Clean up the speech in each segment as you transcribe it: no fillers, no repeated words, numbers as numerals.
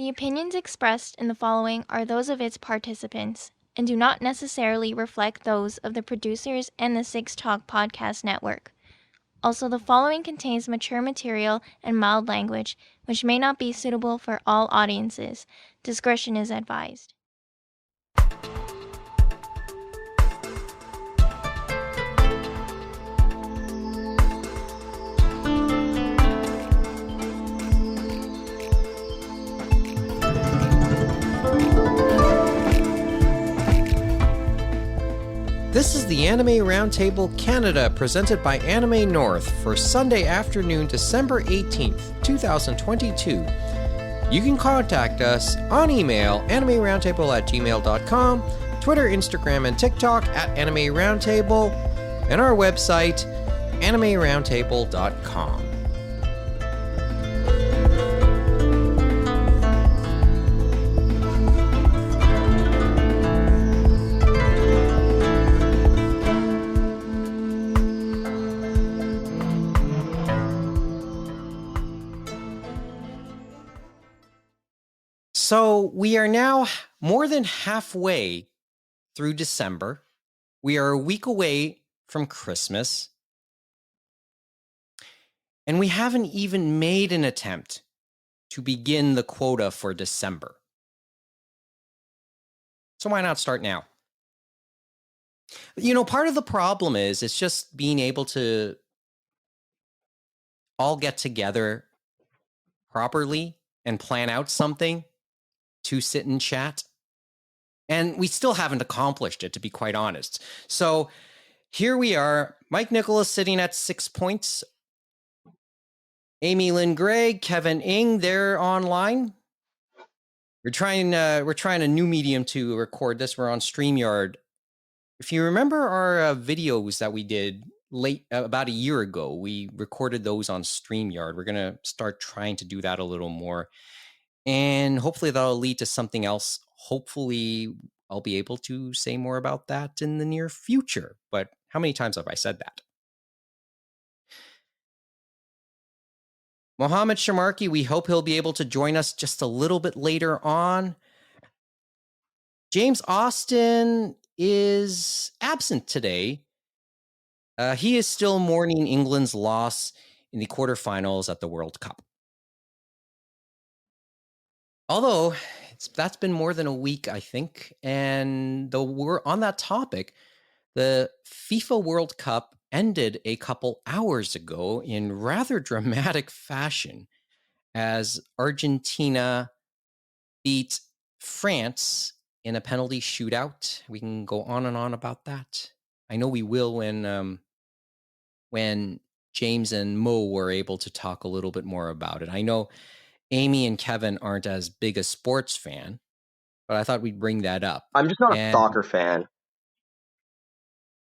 The opinions expressed in the following are those of its participants and do not necessarily reflect those of the producers and the Six Talk Podcast Network. Also, the following contains mature material and mild language, which may not be suitable for all audiences. Discretion is advised. This is the Anime Roundtable Canada, presented by Anime North for Sunday afternoon, December 18th, 2022. You can contact us on email, animeroundtable@gmail.com, Twitter, Instagram, and TikTok at Anime Roundtable, and our website, animeroundtable.com. So we are now more than halfway through December. We are a week away from Christmas. And we haven't even made an attempt to begin the quota for December. So why not start now? You know, part of the problem is it's just being able to all get together properly and plan out something to sit and chat. And we still haven't accomplished it, to be quite honest. So here we are, Mike Nicolas sitting at 6 points. Amy-Lynn, Greig, Kevin Ng, they're online. We're trying a new medium to record this. We're on StreamYard. If you remember our videos that we did late about a year ago, we recorded those on StreamYard. We're going to start trying to do that a little more. And hopefully that'll lead to something else. Hopefully I'll be able to say more about that in the near future. But how many times have I said that? Mohammed Shamarki, we hope he'll be able to join us just a little bit later on. James Austin is absent today. He is still mourning England's loss in the quarterfinals at the World Cup. Although that's been more than a week, I think. And though we're on that topic, the FIFA World Cup ended a couple hours ago in rather dramatic fashion as Argentina beat France in a penalty shootout. We can go on and on about that. I know we will when James and Mo were able to talk a little bit more about it. I know Amy and Kevin aren't as big a sports fan, but I thought we'd bring that up. I'm just not a soccer fan.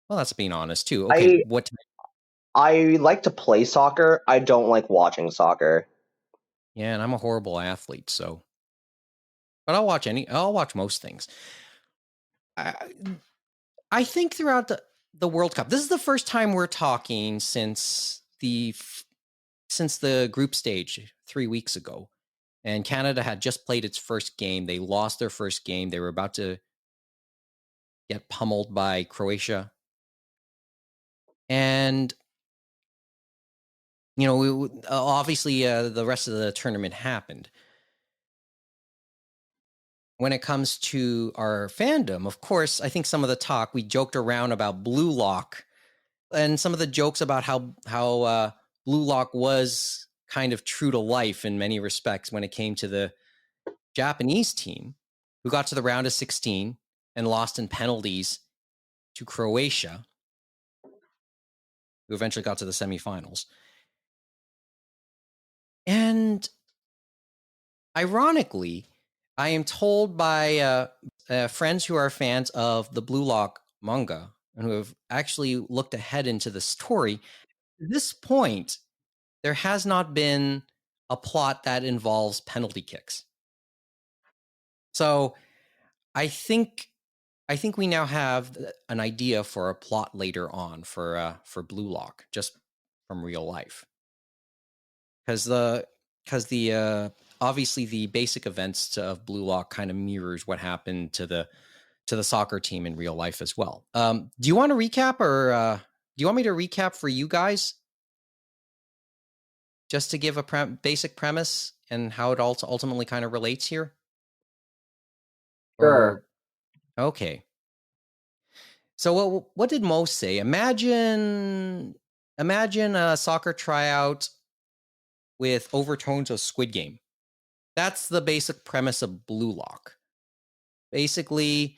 Well, that's being honest too. Okay, I like to play soccer. I don't like watching soccer. Yeah, and I'm a horrible athlete, so. But I'll watch most things. I think throughout the World Cup, this is the first time we're talking since the group stage 3 weeks ago. And Canada had just played its first game. They lost their first game. They were about to get pummeled by Croatia. And, you know, obviously the rest of the tournament happened. When it comes to our fandom, of course, I think some of the talk, we joked around about Blue Lock and some of the jokes about how Blue Lock was kind of true to life in many respects when it came to the Japanese team, who got to the round of 16 and lost in penalties to Croatia, who eventually got to the semifinals. And ironically, I am told by friends who are fans of the Blue Lock manga and who have actually looked ahead into the story, at this point, there has not been a plot that involves penalty kicks. So I think we now have an idea for a plot later on for Blue Lock, just from real life. Because the obviously the basic events of Blue Lock kind of mirrors what happened to the soccer team in real life as well. Do you want to recap, or do you want me to recap for you guys? Just to give a basic premise and how it ultimately kind of relates here? Sure. Or, okay. So what did Mo say? Imagine a soccer tryout with overtones of Squid Game. That's the basic premise of Blue Lock. Basically,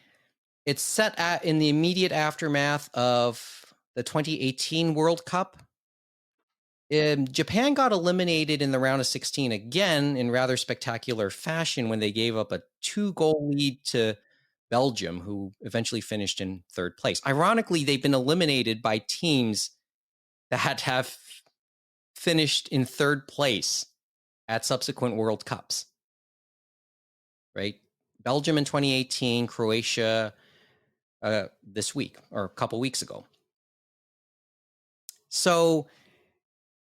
it's set in the immediate aftermath of the 2018 World Cup. Japan got eliminated in the round of 16 again in rather spectacular fashion when they gave up a 2-goal lead to Belgium, who eventually finished in third place. Ironically, they've been eliminated by teams that have finished in third place at subsequent World Cups. Right? Belgium in 2018, Croatia this week or a couple weeks ago. So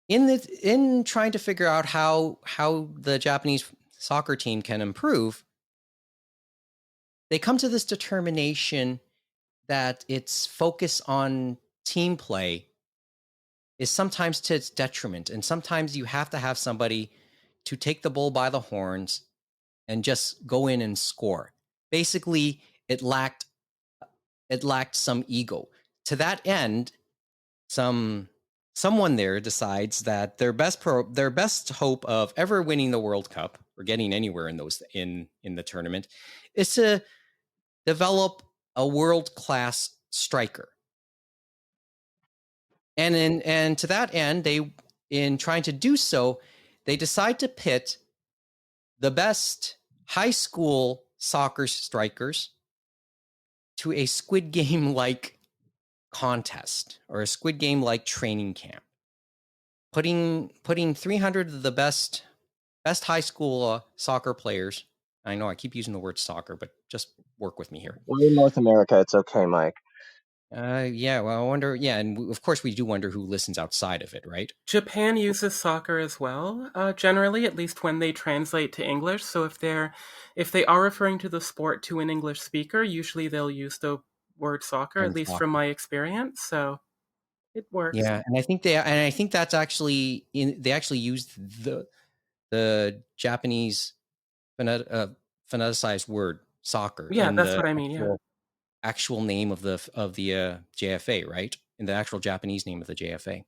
in trying to figure out how the Japanese soccer team can improve, they come to this determination that its focus on team play is sometimes to its detriment, and sometimes you have to have somebody to take the bull by the horns and just go in and score. Basically, it lacked some ego. To that end, someone there decides that their best hope of ever winning the World Cup or getting anywhere in the tournament is to develop a world-class striker. And to that end, in trying to do so, they decide to pit the best high school soccer strikers to a Squid Game-like contest or a Squid Game-like training camp, putting 300 of the best high school soccer players. I know I keep using the word soccer, but just work with me here. We're in North America. It's okay, Mike. Yeah, well, I wonder. Yeah, and of course we do wonder who listens outside of it, right? Japan uses soccer as well, generally, at least when they translate to English. So if they are referring to the sport to an English speaker, usually they'll use the word soccer, at least from my experience. So it works. Yeah, and I think that's actually they actually used the Japanese phoneticized word soccer. Yeah, that's what I mean. Yeah. Actual name of the JFA, right? In the actual Japanese name of the JFA.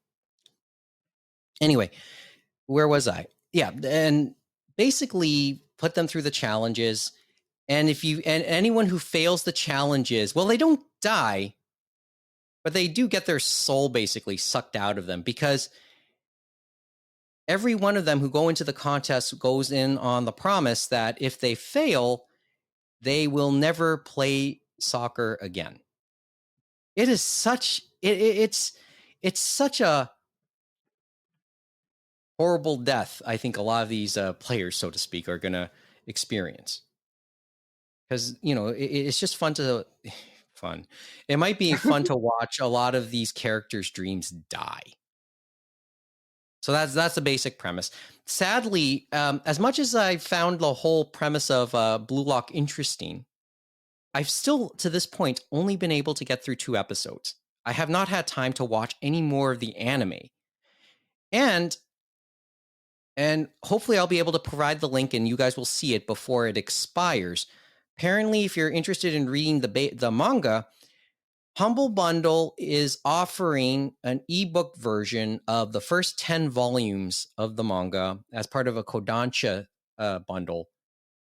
Anyway, where was I? Yeah, and basically put them through the challenges. And anyone who fails the challenges, well, they don't die, but they do get their soul basically sucked out of them, because every one of them who go into the contest goes in on the promise that if they fail, they will never play soccer again. It is it's such a horrible death, I think a lot of these players, so to speak, are going to experience. Because, it's just fun. It might be fun to watch a lot of these characters' dreams die. So that's the basic premise. Sadly, as much as I found the whole premise of Blue Lock interesting, I've still, to this point, only been able to get through 2 episodes. I have not had time to watch any more of the anime. And hopefully I'll be able to provide the link and you guys will see it before it expires. Apparently, if you're interested in reading the manga, Humble Bundle is offering an ebook version of the first 10 volumes of the manga as part of a Kodansha bundle.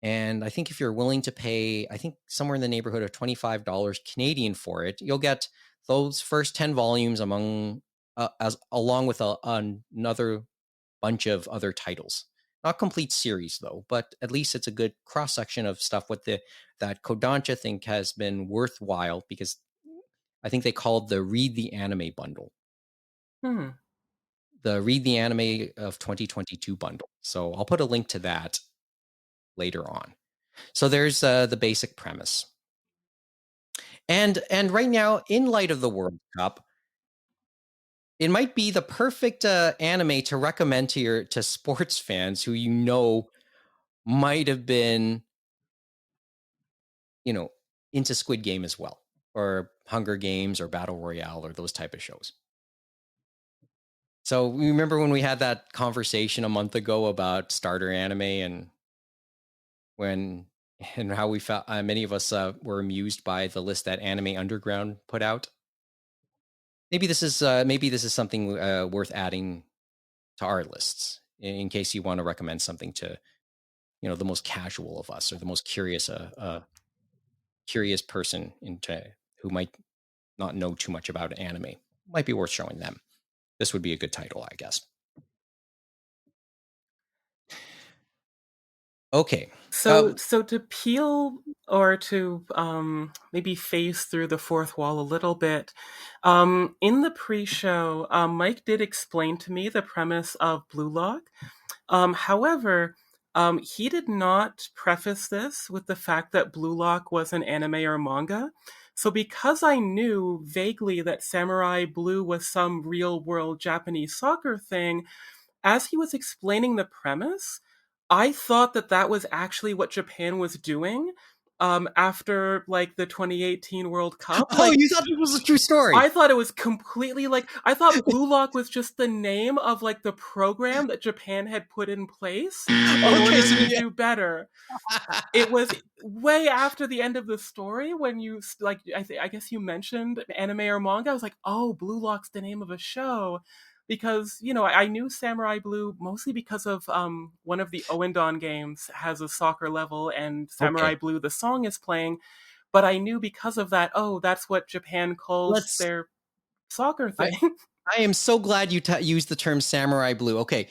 And I think if you're willing to pay, I think somewhere in the neighborhood of $25 Canadian for it, you'll get those first 10 volumes along with another bunch of other titles. Not complete series though, but at least it's a good cross section of stuff with that Kodansha think has been worthwhile, because I think they called the Read the Anime bundle. The Read the Anime of 2022 bundle. So I'll put a link to that later on. So there's the basic premise. And right now, in light of the World Cup, it might be the perfect anime to recommend to sports fans who might have been, into Squid Game as well, or Hunger Games or Battle Royale or those type of shows. So remember when we had that conversation a month ago about starter anime and how we felt, many of us were amused by the list that Anime Underground put out. Maybe this is something worth adding to our lists in case you want to recommend something to, the most casual of us or the most curious person who might not know too much about anime. Might be worth showing them. This would be a good title, I guess. Okay. So to peel or to maybe phase through the fourth wall a little bit, in the pre-show, Mike did explain to me the premise of Blue Lock. However, he did not preface this with the fact that Blue Lock was an anime or manga. So because I knew vaguely that Samurai Blue was some real-world Japanese soccer thing, as he was explaining the premise, I thought that was actually what Japan was doing after like the 2018 World Cup. Oh, you thought it was a true story? I thought it was completely I thought Blue Lock was just the name of like the program that Japan had put in place in order to do better. It was way after the end of the story when you I guess you mentioned anime or manga. I was like, oh, Blue Lock's the name of a show. Because, I knew Samurai Blue mostly because of one of the Owendon games has a soccer level and Samurai Blue, the song is playing. But I knew because of that, that's what Japan calls their soccer thing. I am so glad you used the term Samurai Blue. Okay.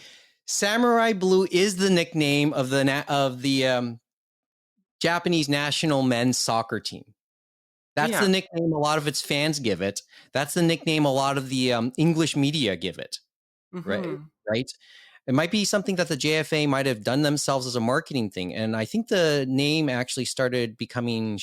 Samurai Blue is the nickname of the Japanese national men's soccer team. That's the nickname a lot of its fans give it. That's the nickname a lot of the English media give it. Mm-hmm. Right? It might be something that the JFA might have done themselves as a marketing thing. And I think the name actually started becoming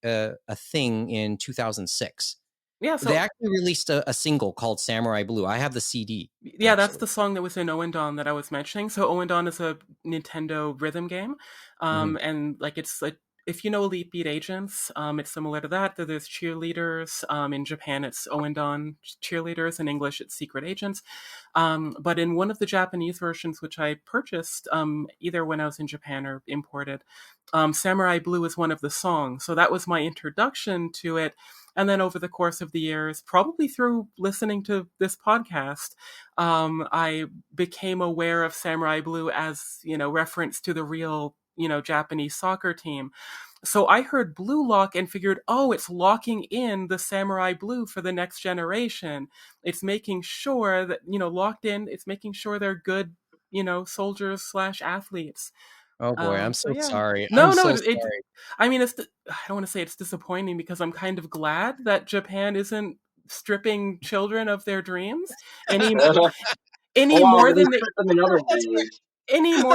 a thing in 2006. Yeah, so they actually released a single called Samurai Blue. I have the CD. Yeah, actually. That's the song that was in Owendon that I was mentioning. So Owendon is a Nintendo rhythm game. And it's like, if you know Elite Beat Agents, it's similar to that. There's cheerleaders. In Japan, it's Owendon cheerleaders. In English, it's Secret Agents. But in one of the Japanese versions, which I purchased either when I was in Japan or imported, Samurai Blue is one of the songs. So that was my introduction to it. And then over the course of the years, probably through listening to this podcast, I became aware of Samurai Blue as, reference to the real, Japanese soccer team. So I heard Blue Lock and figured, it's locking in the Samurai Blue for the next generation. It's making sure that, locked in, it's making sure they're good, soldiers / athletes. Oh boy, I'm so sorry. No, sorry. I mean, I don't want to say it's disappointing because I'm kind of glad that Japan isn't stripping children of their dreams any more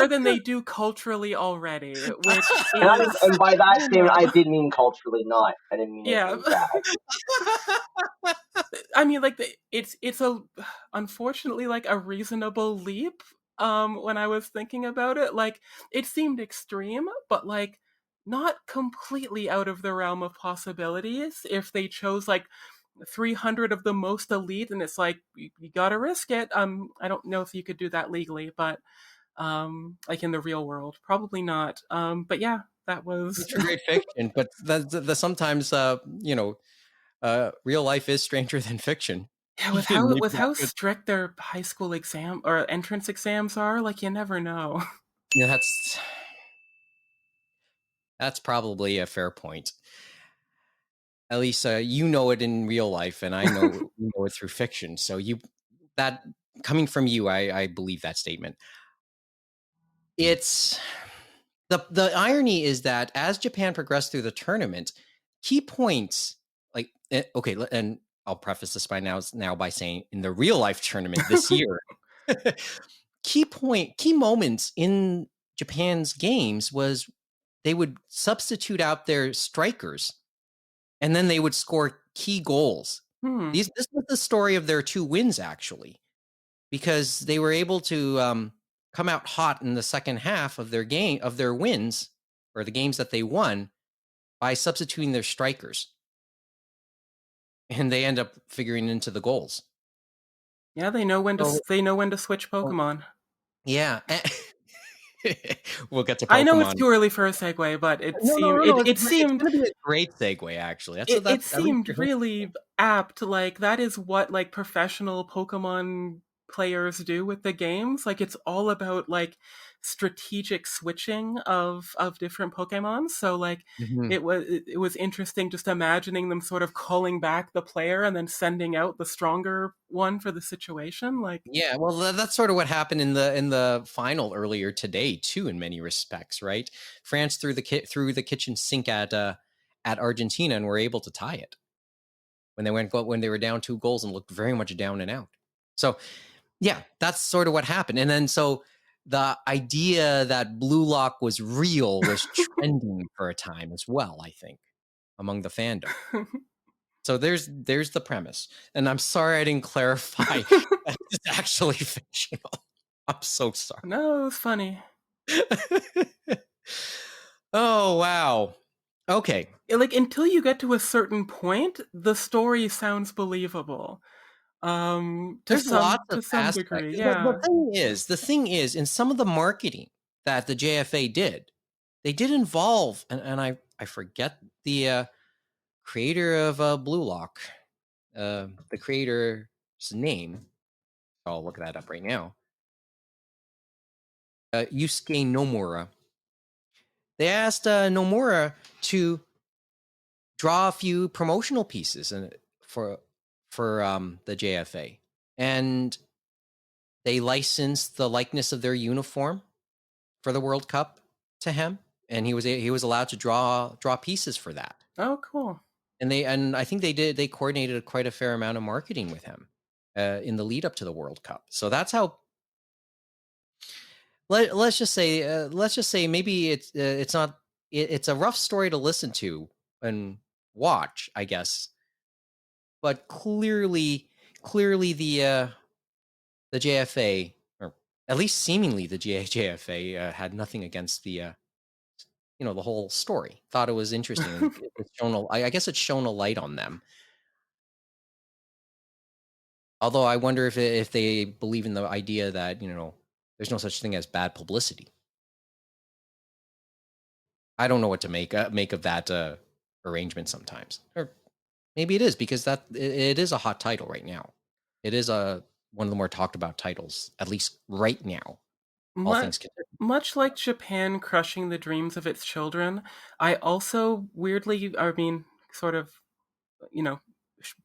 than they do culturally already, which is... And by that statement, I did mean culturally, not. I didn't mean anything bad. I mean, it's unfortunately a reasonable leap. When I was thinking about it, it seemed extreme, but not completely out of the realm of possibilities if they chose 300 of the most elite, and it's you gotta risk it. I don't know if you could do that legally, but in the real world, probably not. But yeah, that was great fiction. But the sometimes real life is stranger than fiction. Yeah, with how strict their high school exam or entrance exams are, you never know. Yeah, that's probably a fair point. At least you know it in real life, and I know it through fiction. So that coming from you, I believe that statement. It's the irony is that as Japan progressed through the tournament, key points and I'll preface this now by saying in the real life tournament this year, key moments in Japan's games was they would substitute out their strikers and then they would score key goals. This was the story of their 2 wins, actually, because they were able to come out hot in the second half of their game, of their wins, or the games that they won, by substituting their strikers. And they end up figuring into the goals. Yeah, they know when to switch Pokemon. Yeah. We'll get to Pokemon. I know it's too early for a segue, but it seemed it's going to be a great segue, actually. It seemed really apt. Like, that is what, like, professional Pokemon players do with the games. Like, it's all about, like, strategic switching of different Pokemon. So, like, it was interesting just imagining them sort of calling back the player and then sending out the stronger one for the situation. Like, yeah, well, that's sort of what happened in the final earlier today too, in many respects, right? France threw the kitchen sink at Argentina and were able to tie it when they were down 2 goals and looked very much down and out. So, yeah, that's sort of what happened. And then so the idea that Blue Lock was real was trending for a time as well, I think, among the fandom. So there's the premise. And I'm sorry I didn't clarify that it's actually fictional. I'm so sorry. No, it was funny. Oh, wow. Okay. Like, until you get to a certain point, the story sounds believable. There's lots of aspects. Degree, yeah. The thing is, in some of the marketing that the JFA did, they did involve, and I forget the creator of Blue Lock, the creator's name. I'll look that up right now. Yusuke Nomura. They asked Nomura to draw a few promotional pieces for the JFA, and they licensed the likeness of their uniform for the World Cup to him, and he was allowed to draw pieces for that. Oh, cool. And I think they coordinated quite a fair amount of marketing with him in the lead up to the World Cup. So that's how. Let's just say maybe it's not. It's a rough story to listen to and watch, I guess. But clearly the JFA, or at least seemingly the JFA, had nothing against the the whole story. Thought it was interesting. I guess it's shown a light on them. Although I wonder if they believe in the idea that there's no such thing as bad publicity. I don't know what to make of that arrangement sometimes, or maybe it is because it is a hot title right now. It is one of the more talked about titles, at least right now. All things considered. Much like Japan crushing the dreams of its children, I also weirdly, sort of,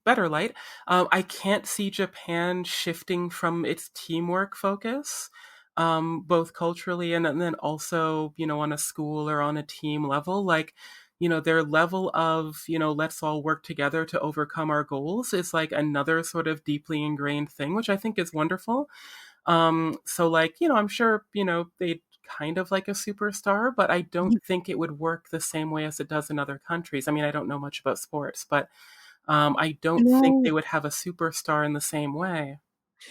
better light, I can't see Japan shifting from its teamwork focus, both culturally and then also, on a school or on a team level. Like, their level of, let's all work together to overcome our goals is like another sort of deeply ingrained thing, which I think is wonderful. So, like, I'm sure, they'd kind of like a superstar, but I don't think it would work the same way as it does in other countries. I mean, I don't know much about sports, but I don't think they would have a superstar in the same way.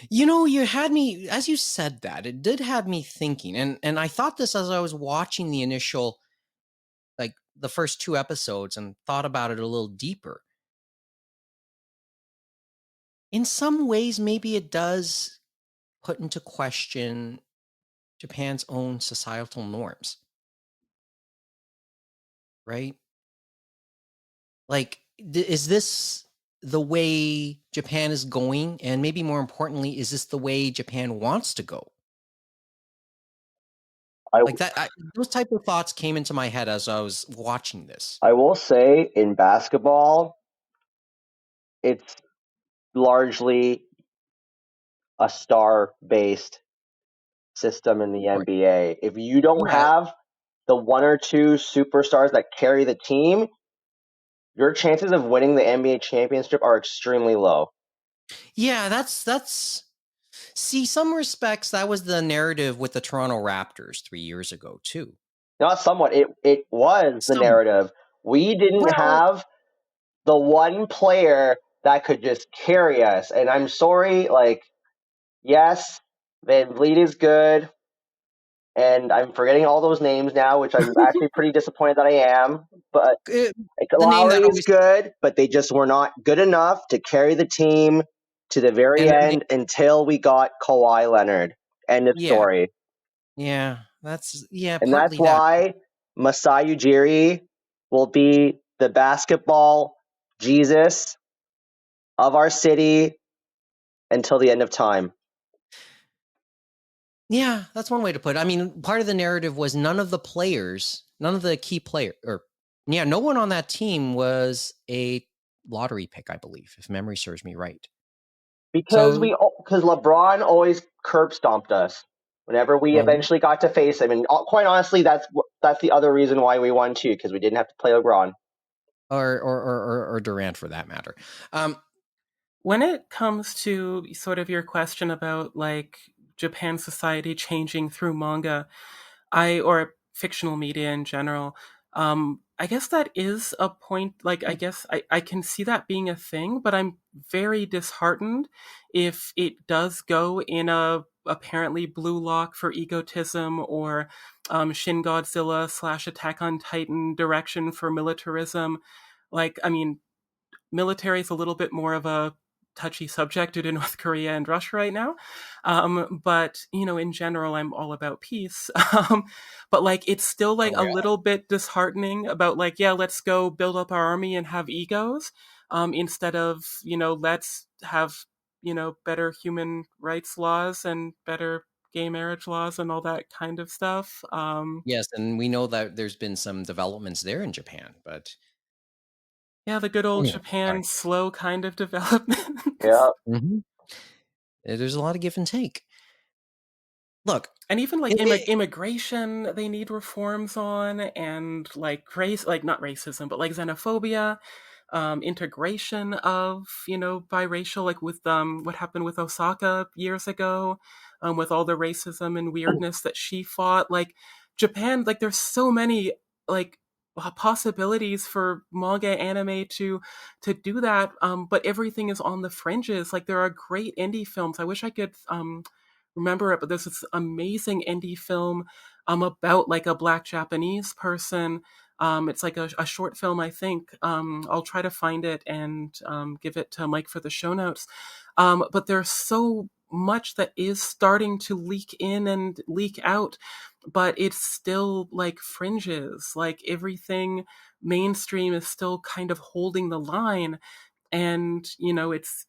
You had me, as you said that, it did have me thinking, and I thought this as I was watching the initial, like the first 2 episodes, and thought about it a little deeper. In some ways, maybe it does put into question Japan's own societal norms, right? Like, is this the way Japan is going? And maybe more importantly, is this the way Japan wants to go? Those type of thoughts came into my head as I was watching this. I will say, in basketball, it's largely a star-based system in the NBA. If you don't have the 1 or 2 superstars that carry the team, your chances of winning the NBA championship are extremely low. Yeah, that's see, some respects that was the narrative with the Toronto Raptors 3 years ago too. Not somewhat. It was the narrative. We didn't have the one player that could just carry us. And I'm sorry, like, yes, the lead is good. and I'm forgetting all those names now, which I'm actually pretty disappointed that I am. But The name Lowry that is always, good, but they just were not good enough to carry the team to the very and then end until we got Kawhi Leonard. End of yeah, story. that's And that's partly that. why Masai Ujiri will be the basketball Jesus of our city until the end of time. Yeah, that's one way to put it. I mean, part of the narrative was none of the key players, no one on that team was a lottery pick, I believe, if memory serves me right. Because So, LeBron always curb stomped us whenever we eventually got to face him, and quite honestly, that's the other reason why we won too, because we didn't have to play LeBron or Durant for that matter. When it comes to sort of your question about like Japan society changing through manga, or fictional media in general, I guess that is a point. Like, I guess I can see that being a thing, but I'm very disheartened if it does go in a apparently blue lock for egotism, or Shin Godzilla / Attack on Titan direction for militarism. Like, I mean, military is a little bit more of a touchy subject due to North Korea and Russia right now. But, in general, I'm all about peace. But like, it's still like a little bit disheartening about like, yeah, let's go build up our army and have egos, instead of, let's have, better human rights laws and better gay marriage laws and all that kind of stuff. Yes, and we know that there's been some developments there in Japan, but Yeah, the good old anyway, Japan sorry. slow kind of development. Yeah. There's a lot of give and take. Look, And even like immigration, they need reforms on, and like race, like not racism, but like xenophobia, integration of biracial, like with what happened with Osaka years ago, with all the racism and weirdness that she fought. Like Japan, like there's so many like possibilities for manga anime to do that, but everything is on the fringes. Like there are great indie films. I wish I could remember it, but there's this amazing indie film about like a black Japanese person. It's like a short film, I think. I'll try to find it and give it to Mike for the show notes. But there's so much that is starting to leak in and leak out, but it's still like fringes. Like everything mainstream is still kind of holding the line, and it's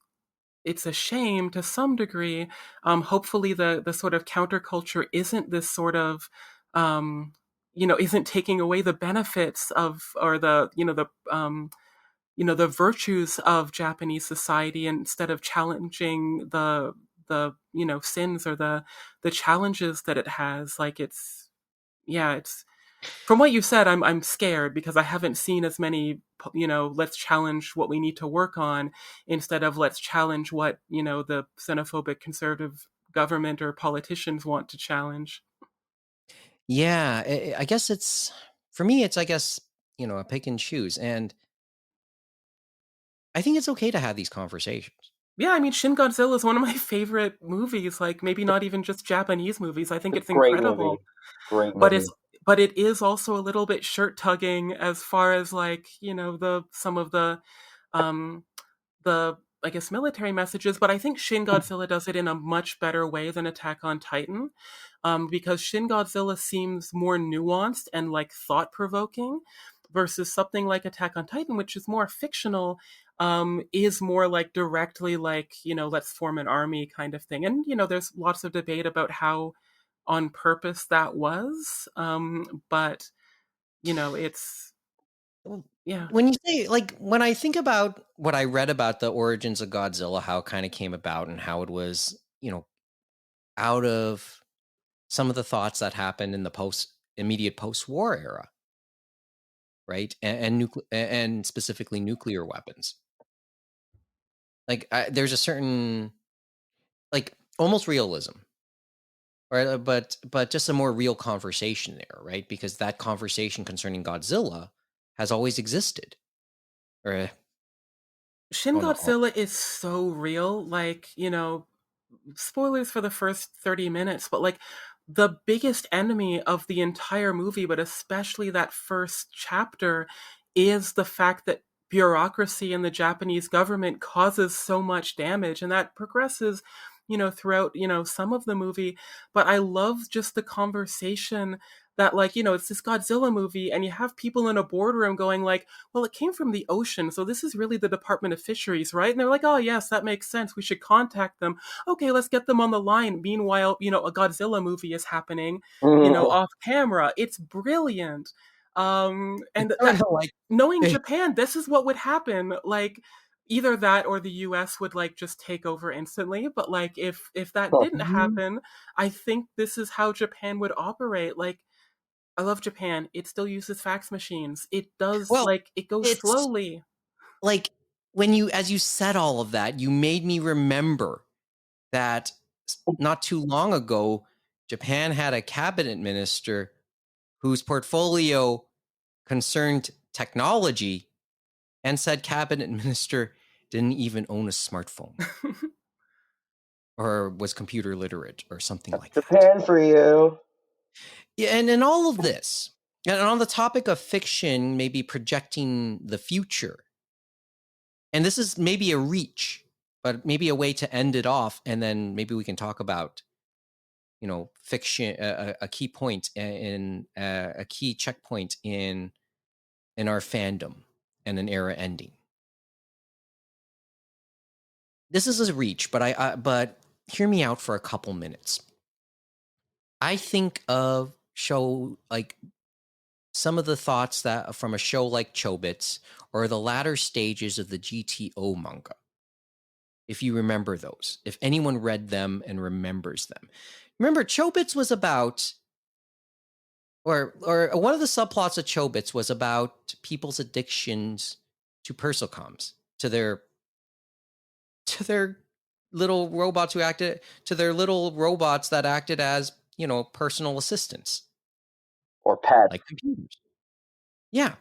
a shame to some degree. Hopefully, the sort of counterculture isn't this sort of isn't taking away the benefits of, or the virtues of Japanese society, instead of challenging the sins or the challenges that it has. Like it's from what you said, I'm scared because I haven't seen as many, let's challenge what we need to work on, instead of let's challenge what, the xenophobic conservative government or politicians want to challenge. yeah, I guess for me, it's, I guess, a pick and choose. And I think it's okay to have these conversations. Yeah, I mean, Shin Godzilla is one of my favorite movies. Like maybe not even just Japanese movies. I think It's it's a great movie. incredible. Great But movie. it is also a little bit shirt tugging as far as like the some of um the I guess military messages. But I think Shin Godzilla does it in a much better way than Attack on Titan, because Shin Godzilla seems more nuanced and like thought provoking, versus something like Attack on Titan, which is more fictional, is more like directly like let's form an army kind of thing. And there's lots of debate about how on purpose that was, but it's yeah. When you say, like, when I think about what I read about the origins of Godzilla, how it kind of came about and how it was, out of some of the thoughts that happened in the immediate post-war era, right? And specifically nuclear weapons. Like, there's a certain, like, almost realism, right? But just a more real conversation there, right? Because that conversation concerning Godzilla has always existed. Or Shin on, Godzilla is so real. Like, spoilers for the first 30 minutes, but like the biggest enemy of the entire movie, but especially that first chapter, is the fact that bureaucracy in the Japanese government causes so much damage, and that progresses, throughout, some of the movie. But I love just the conversation that, like, it's this Godzilla movie, and you have people in a boardroom going like, well, it came from the ocean, so this is really the Department of Fisheries, right? And they're like, oh yes, that makes sense, we should contact them. Okay, let's get them on the line. Meanwhile, a Godzilla movie is happening, off camera. It's brilliant. And that, like knowing Japan, this is what would happen. Like, either that or the US would like just take over instantly. But like, if that didn't happen, I think this is how Japan would operate. Like, I love Japan. It still uses fax machines. It does, like, it goes slowly. Like, as you said all of that, you made me remember that not too long ago, Japan had a cabinet minister whose portfolio concerned technology, and said cabinet minister didn't even own a smartphone or was computer literate or something like that. Japan for you. Yeah, and in all of this, and on the topic of fiction, maybe projecting the future, and this is maybe a reach, but maybe a way to end it off, and then maybe we can talk about, fiction, a key point in a key checkpoint in our fandom and an era ending. This is a reach, but hear me out for a couple minutes. I think of show like some of the thoughts that from a show like Chobits or the latter stages of the GTO manga. If you remember those, if anyone read them and remembers them. Remember, Chobits was about, or one of the subplots of Chobits was about people's addictions to persocoms, to their little robots that acted as, personal assistants. Or pets. Like computers. Yeah.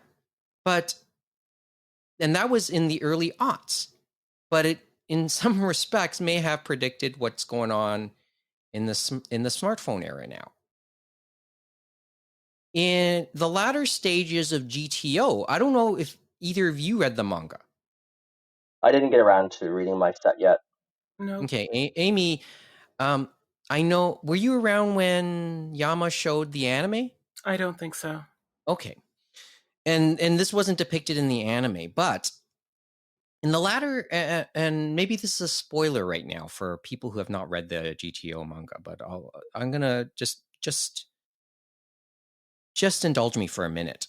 And that was in the early aughts. But it, in some respects, may have predicted what's going on in the smartphone era now. In the latter stages of GTO, I don't know if either of you read the manga. I didn't get around to reading my set yet. No. Okay, Amy, I know, were you around when Yama showed the anime? I don't think so. Okay. And this wasn't depicted in the anime, but in the latter, and maybe this is a spoiler right now for people who have not read the GTO manga, but I'm gonna just indulge me for a minute.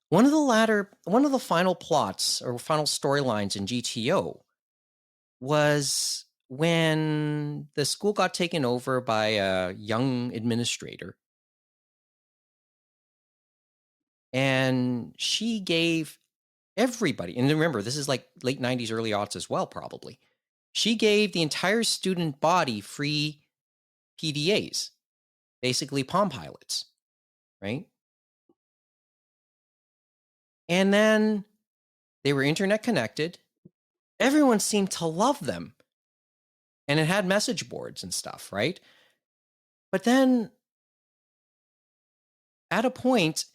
One of the final plots or final storylines in GTO was when the school got taken over by a young administrator, and she gave everybody, and remember, this is like late 90s, early aughts as well, probably. She gave the entire student body free PDAs, basically Palm Pilots, right? And then they were internet connected. Everyone seemed to love them. And it had message boards and stuff, right? But then at a point,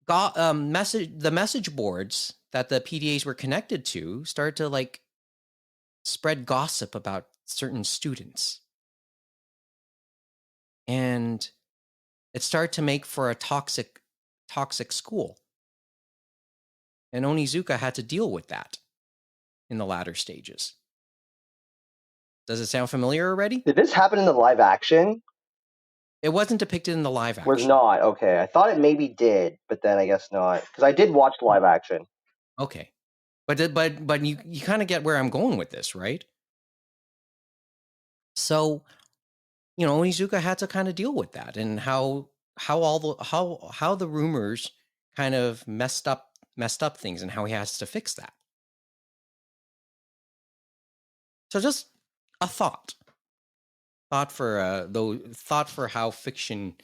the message boards that the PDAs were connected to started to like spread gossip about certain students. And it started to make for a toxic school. And Onizuka had to deal with that in the latter stages. Does it sound familiar already? Did this happen in the live action? It wasn't depicted in the live action. Was not. Okay. I thought it maybe did, but then I guess not. Because I did watch live action. Okay. But you kind of get where I'm going with this, right? So, Onizuka had to kind of deal with that, and how the rumors kind of messed up things, and how he has to fix that. So just a thought for how fiction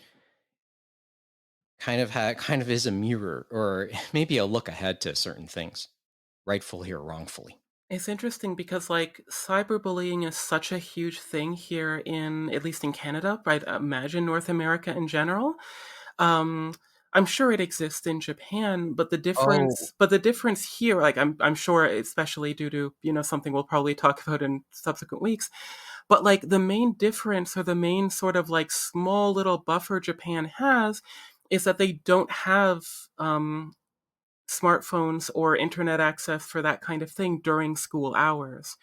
kind of is a mirror, or maybe a look ahead to certain things, rightfully or wrongfully. It's interesting because like cyberbullying is such a huge thing here in at least in Canada, I'd imagine North America in general. Um, I'm sure it exists in Japan, but Oh. the difference here, like I'm sure, especially due to something we'll probably talk about in subsequent weeks, but like the main difference or the main sort of like small little buffer Japan has is that they don't have smartphones or internet access for that kind of thing during school hours,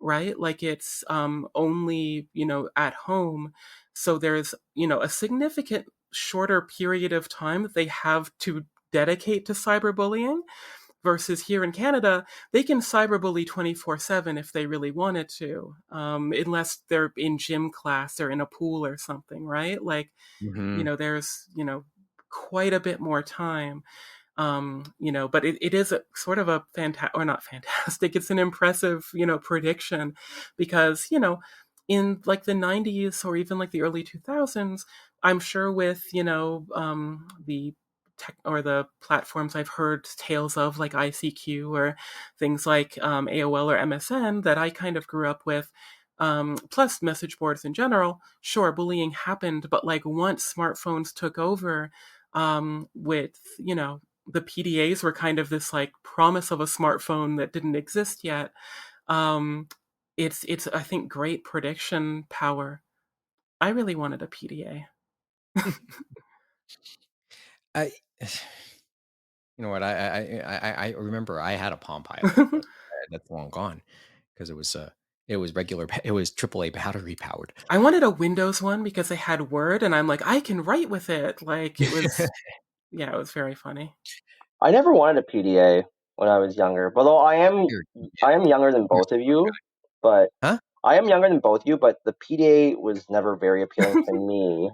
right? Like it's only, at home. So there's, a significant shorter period of time that they have to dedicate to cyberbullying versus here in Canada, they can cyberbully 24/7 if they really wanted to, unless they're in gym class or in a pool or something, right? Like, Mm-hmm. there's, quite a bit more time. But it is a sort of a fantastic, or not fantastic, it's an impressive, prediction because, in like the 90s or even like the early 2000s, I'm sure with, the tech or the platforms I've heard tales of like ICQ or things like AOL or MSN that I kind of grew up with, plus message boards in general, sure, bullying happened, but like once smartphones took over, with, the PDAs were kind of this like promise of a smartphone that didn't exist yet. Um, it's I think great prediction power. I really wanted a PDA. I, you know what? I remember I had a Palm Pilot, but that's long gone because it was regular, it was AAA battery powered. I wanted a Windows one because they had Word, and I'm like, I can write with it. Like it was, yeah, it was very funny. I never wanted a PDA when I was younger. Although I am younger than You're both of you, but huh? I am younger than both of you. But the PDA was never very appealing to me.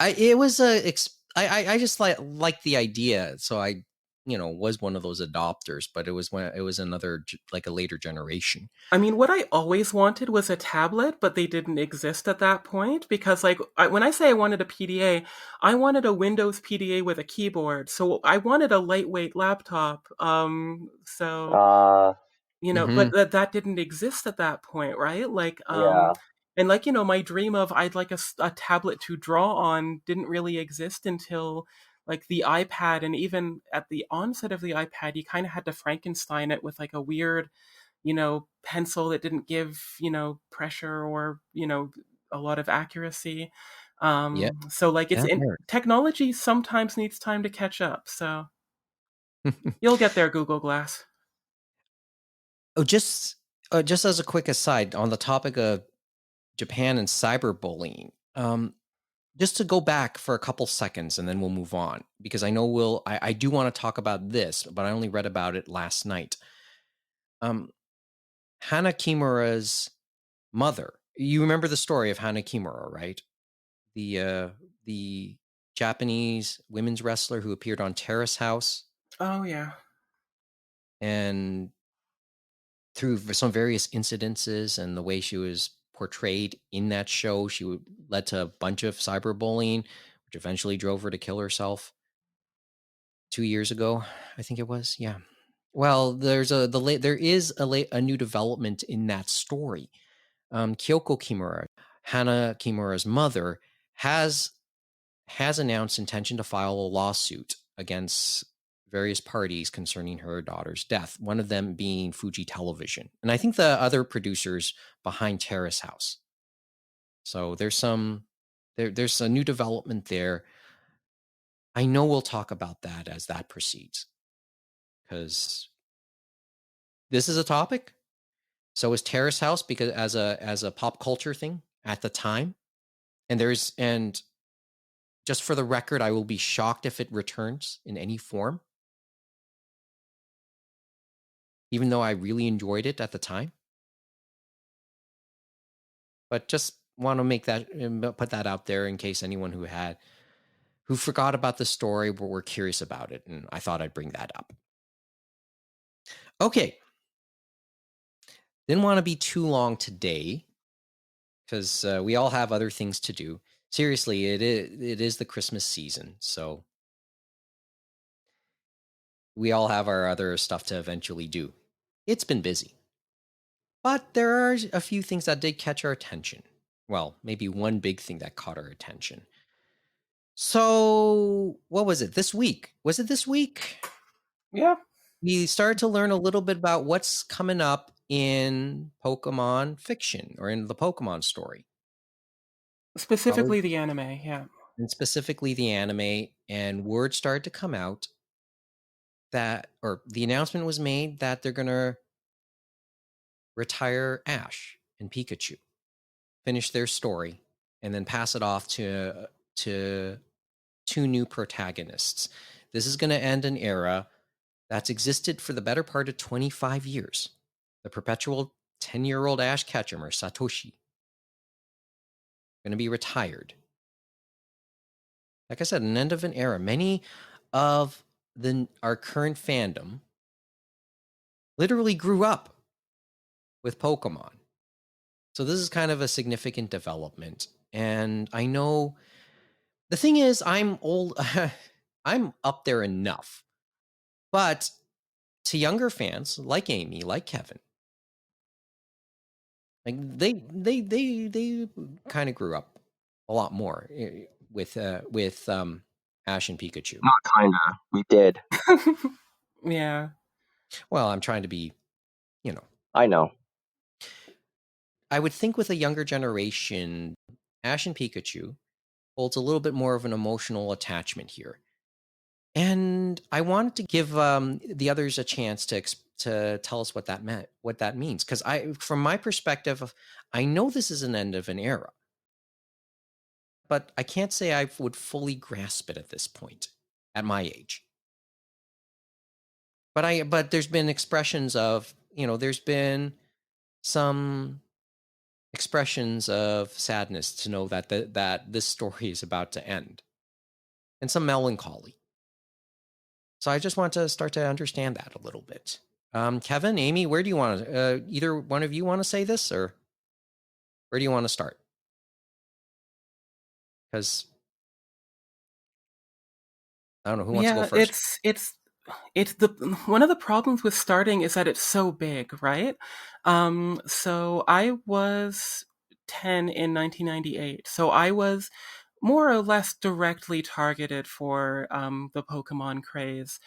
It was a I just like the idea, so I was one of those adopters, but it was when it was another like a later generation. I mean, what I always wanted was a tablet, but they didn't exist at that point because, like, when I say I wanted a PDA, I wanted a Windows PDA with a keyboard. So I wanted a lightweight laptop. Uh, But Hmm. that didn't exist at that point, right? Like, yeah. and like, my dream of I'd like a tablet to draw on didn't really exist until like the iPad, and even at the onset of the iPad, you kind of had to Frankenstein it with like a weird pencil that didn't give, pressure or, a lot of accuracy. Yeah, So like that worked. technology sometimes needs time to catch up. So you'll get there, Google Glass. Oh, just as a quick aside on the topic of Japan and cyberbullying, just to go back for a couple seconds and then we'll move on because I know I do want to talk about this, but I only read about it last night. Hana Kimura's mother. You remember the story of Hana Kimura, right? The Japanese women's wrestler who appeared on Terrace House, Oh yeah. and through some various incidences and the way she was portrayed in that show, she led to a bunch of cyberbullying, which eventually drove her to kill herself 2 years ago. I think it was. Yeah. Well, there is a new development in that story. Kyoko Kimura, Hana Kimura's mother, has announced intention to file a lawsuit against various parties concerning her daughter's death, one of them being Fuji Television. And I think the other producers behind Terrace House. So there's a new development there. I know we'll talk about that as that proceeds because this is a topic. So is Terrace House because as a pop culture thing at the time. And just for the record, I will be shocked if it returns in any form, even though I really enjoyed it at the time. But just want to put that out there in case anyone who forgot about the story but were curious about it, and I thought I'd bring that up. Okay, didn't want to be too long today because we all have other things to do. Seriously, it is the Christmas season, so we all have our other stuff to eventually do. It's been busy. But there are a few things that did catch our attention. Well, maybe one big thing that caught our attention. So, what was it this week? Was it this week? Yeah. We started to learn a little bit about what's coming up in Pokemon fiction or in the Pokemon story. Specifically the anime, yeah. And specifically the anime, and word started to come out that, or the announcement was made that they're going to retire Ash and Pikachu, finish their story, and then pass it off to two new protagonists. This is going to end an era that's existed for the better part of 25 years. The perpetual 10-year-old Ash Ketchum, or Satoshi, going to be retired. Like I said, an end of an era. Many of our current fandom literally grew up with Pokemon. So this is kind of a significant development. And I know the thing is, I'm old. I'm up there enough. But to younger fans like Amy, like Kevin, like they kind of grew up a lot more with Ash and Pikachu. Not kinda. We did. Yeah. Well, I'm trying to be, I know. I would think with a younger generation, Ash and Pikachu holds a little bit more of an emotional attachment here. And I wanted to give the others a chance to tell us what that meant, what that means. Because from my perspective, I know this is an end of an era, but I can't say I would fully grasp it at this point, at my age. But there's been expressions of, there's been some expressions of sadness to know that that this story is about to end, and some melancholy. So I just want to start to understand that a little bit. Kevin, Amy, where do you want to? Either one of you want to say this, or where do you want to start? Because I don't know who wants to go first. It's the one of the problems with starting is that it's so big, right? So I was 10 in 1998, so I was more or less directly targeted for the Pokemon craze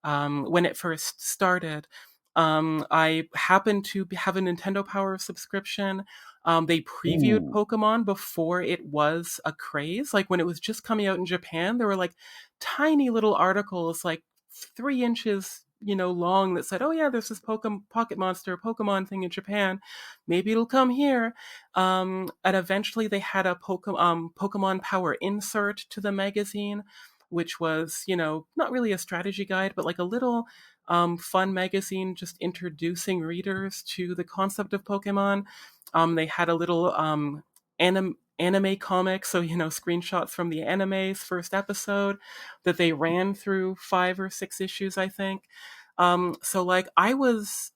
when it first started. I happened to have a Nintendo Power subscription. They previewed Ooh. Pokemon before it was a craze. Like when it was just coming out in Japan, there were like tiny little articles, like 3 inches, long, that said, "Oh yeah, there's this Pocket Monster Pokemon thing in Japan. Maybe it'll come here." And eventually, they had a Pokemon Power insert to the magazine, which was, not really a strategy guide, but like a little fun magazine just introducing readers to the concept of Pokemon. They had a little anime comic, so screenshots from the anime's first episode that they ran through 5 or 6 issues, I think. So like I was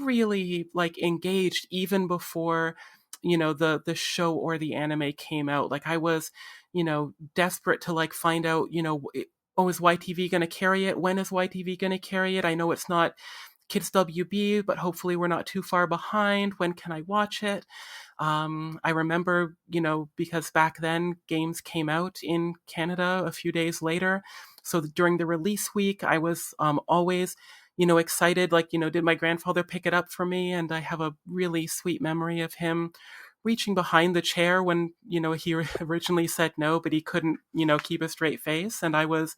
really like engaged even before the show or the anime came out. Like I was desperate to like find out oh, is YTV going to carry it? When is YTV going to carry it? I know it's not Kids WB, but hopefully we're not too far behind. When can I watch it? I remember, because back then games came out in Canada a few days later. So during the release week, I was always, excited. Like, did my grandfather pick it up for me? And I have a really sweet memory of him reaching behind the chair when, he originally said no, but he couldn't, keep a straight face. And I was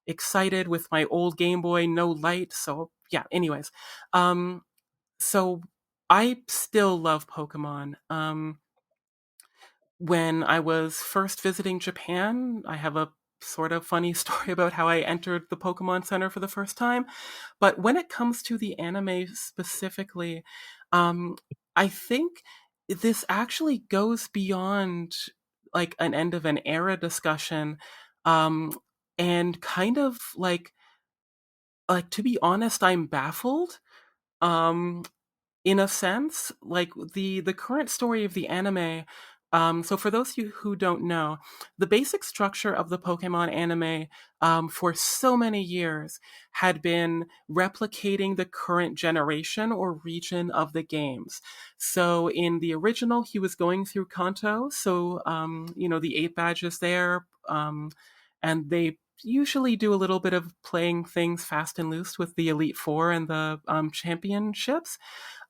excited with my old Game Boy, no light. So yeah, anyways. So I still love Pokemon. When I was first visiting Japan, I have a sort of funny story about how I entered the Pokemon Center for the first time. But when it comes to the anime specifically, I think this actually goes beyond like an end of an era discussion, and kind of like to be honest, I'm baffled. Um, in a sense, like the current story of the anime So for those of you who don't know, the basic structure of the Pokemon anime for so many years had been replicating the current generation or region of the games. So in the original, he was going through Kanto, so the 8 badges there, and they usually do a little bit of playing things fast and loose with the Elite Four and the championships.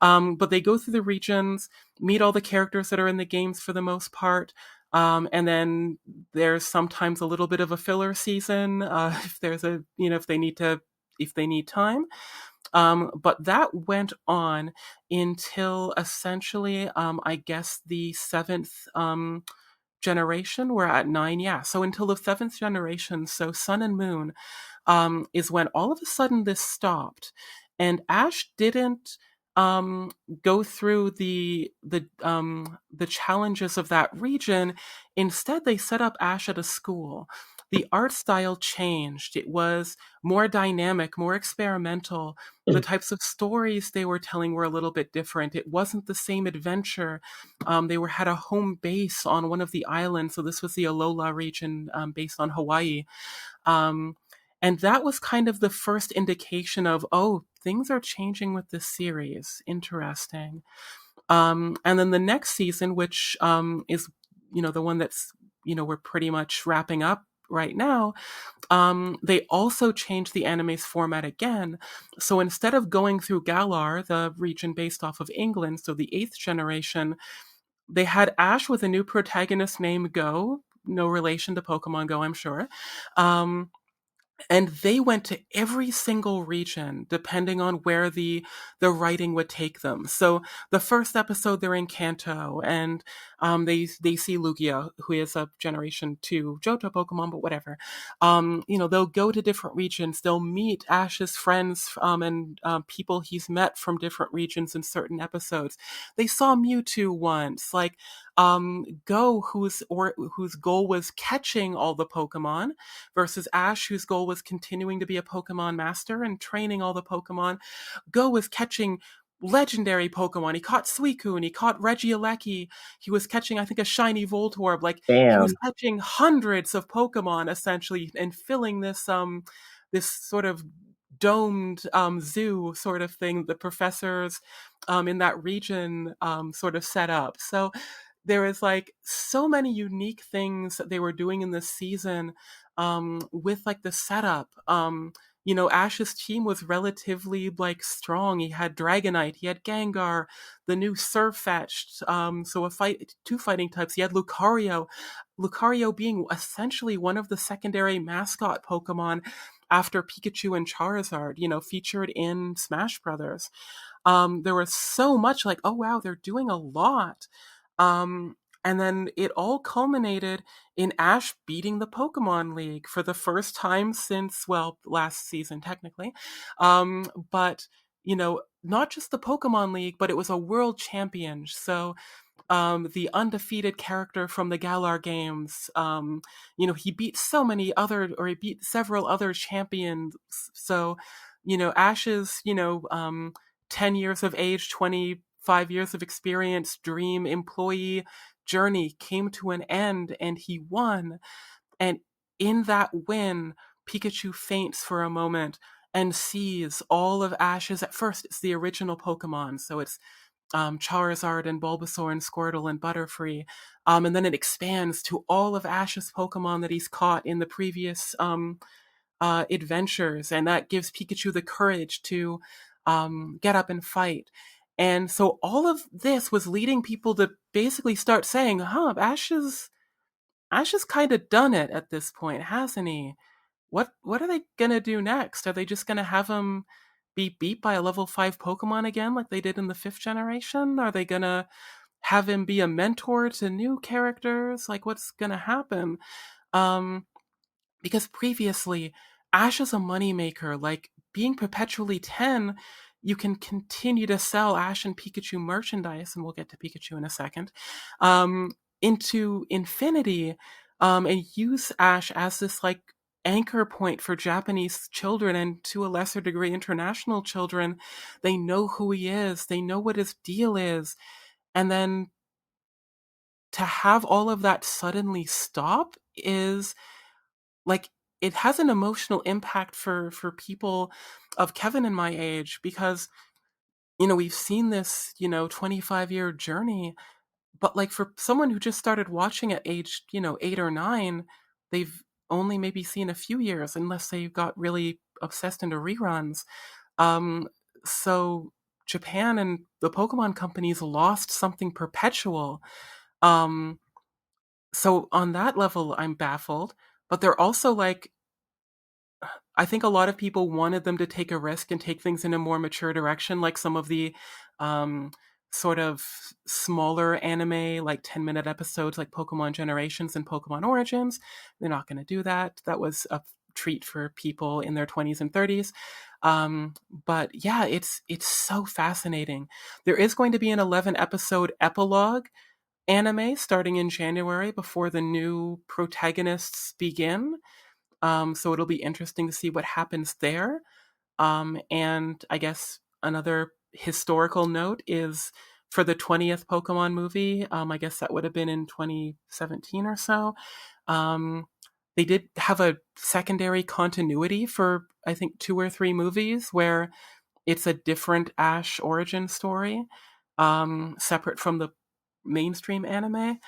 But they go through the regions, meet all the characters that are in the games for the most part. And then there's sometimes a little bit of a filler season if there's if they need time. But that went on until essentially, I guess, the seventh generation. We're at 9, yeah. So until the seventh generation, so Sun and Moon, is when all of a sudden this stopped, and Ash didn't go through the challenges of that region. Instead, they set up Ash at a school. The art style changed. It was more dynamic, more experimental. The types of stories they were telling were a little bit different. It wasn't the same adventure. They had a home base on one of the islands. So this was the Alola region, based on Hawaii. And that was kind of the first indication of, oh, things are changing with this series. Interesting. And then the next season, which is, the one that's, we're pretty much wrapping up right now, they also changed the anime's format again. So instead of going through Galar, the region based off of England, so the 8th generation, they had Ash with a new protagonist named Go, no relation to Pokemon Go, I'm sure. And they went to every single region depending on where the writing would take them. So the first episode, they're in Kanto, and they see Lugia, who is a Generation 2 Johto Pokemon, but whatever. They'll go to different regions. They'll meet Ash's friends and people he's met from different regions in certain episodes. They saw Mewtwo once, like Go, whose goal was catching all the Pokemon, versus Ash, whose goal was continuing to be a Pokemon master and training all the Pokemon. Go was catching legendary Pokemon. He caught Suicune, he caught Regieleki, he was catching, I think, a shiny Voltorb. Like, he was catching hundreds of Pokemon, essentially, and filling this sort of domed zoo sort of thing the professors in that region sort of set up. So there is like so many unique things that they were doing in this season with like the setup. Ash's team was relatively like strong. He had Dragonite, he had Gengar, the new Surfetched, so two fighting types. He had Lucario being essentially one of the secondary mascot Pokemon after Pikachu and Charizard, featured in Smash Brothers. There was so much like, oh wow, they're doing a lot. And then it all culminated in Ash beating the Pokemon League for the first time since, well, last season, technically. But, not just the Pokemon League, but it was a world champion. So the undefeated character from the Galar games, he beat he beat several other champions. So, Ash's, 10 years of age, 25 years of experience, dream employee journey came to an end, and he won. And in that win, Pikachu faints for a moment and sees all of Ash's, at first it's the original Pokemon, so it's Charizard and Bulbasaur and Squirtle and Butterfree, and then it expands to all of Ash's Pokemon that he's caught in the previous adventures, and that gives Pikachu the courage to get up and fight. And so all of this was leading people to basically start saying, Ash has kind of done it at this point, hasn't he? What are they going to do next? Are they just going to have him be beat by a level 5 Pokemon again like they did in the 5th generation? Are they going to have him be a mentor to new characters? Like, what's going to happen? Because previously, Ash is a moneymaker. Like, being perpetually 10, you can continue to sell Ash and Pikachu merchandise, and we'll get to Pikachu in a second, into infinity, and use Ash as this, like, anchor point for Japanese children, and to a lesser degree international children. They know who he is. They know what his deal is. And then to have all of that suddenly stop is like, it has an emotional impact for people of Kevin and my age, because we've seen this 25-year journey, but like for someone who just started watching at age 8 or 9, they've only maybe seen a few years, unless they got really obsessed into reruns. So Japan and the Pokemon companies lost something perpetual. So on that level, I'm baffled. But they're also like, I think a lot of people wanted them to take a risk and take things in a more mature direction, like some of the sort of smaller anime, like 10-minute episodes like Pokemon Generations and Pokemon Origins. They're not going to do that. That was a treat for people in their 20s and 30s. But yeah, it's so fascinating. There is going to be an 11-episode epilogue anime starting in January before the new protagonists begin. So it'll be interesting to see what happens there. And I guess another historical note is for the 20th Pokemon movie, I guess that would have been in 2017 or so. They did have a secondary continuity for, I think, 2 or 3 movies where it's a different Ash origin story, separate from the mainstream anime.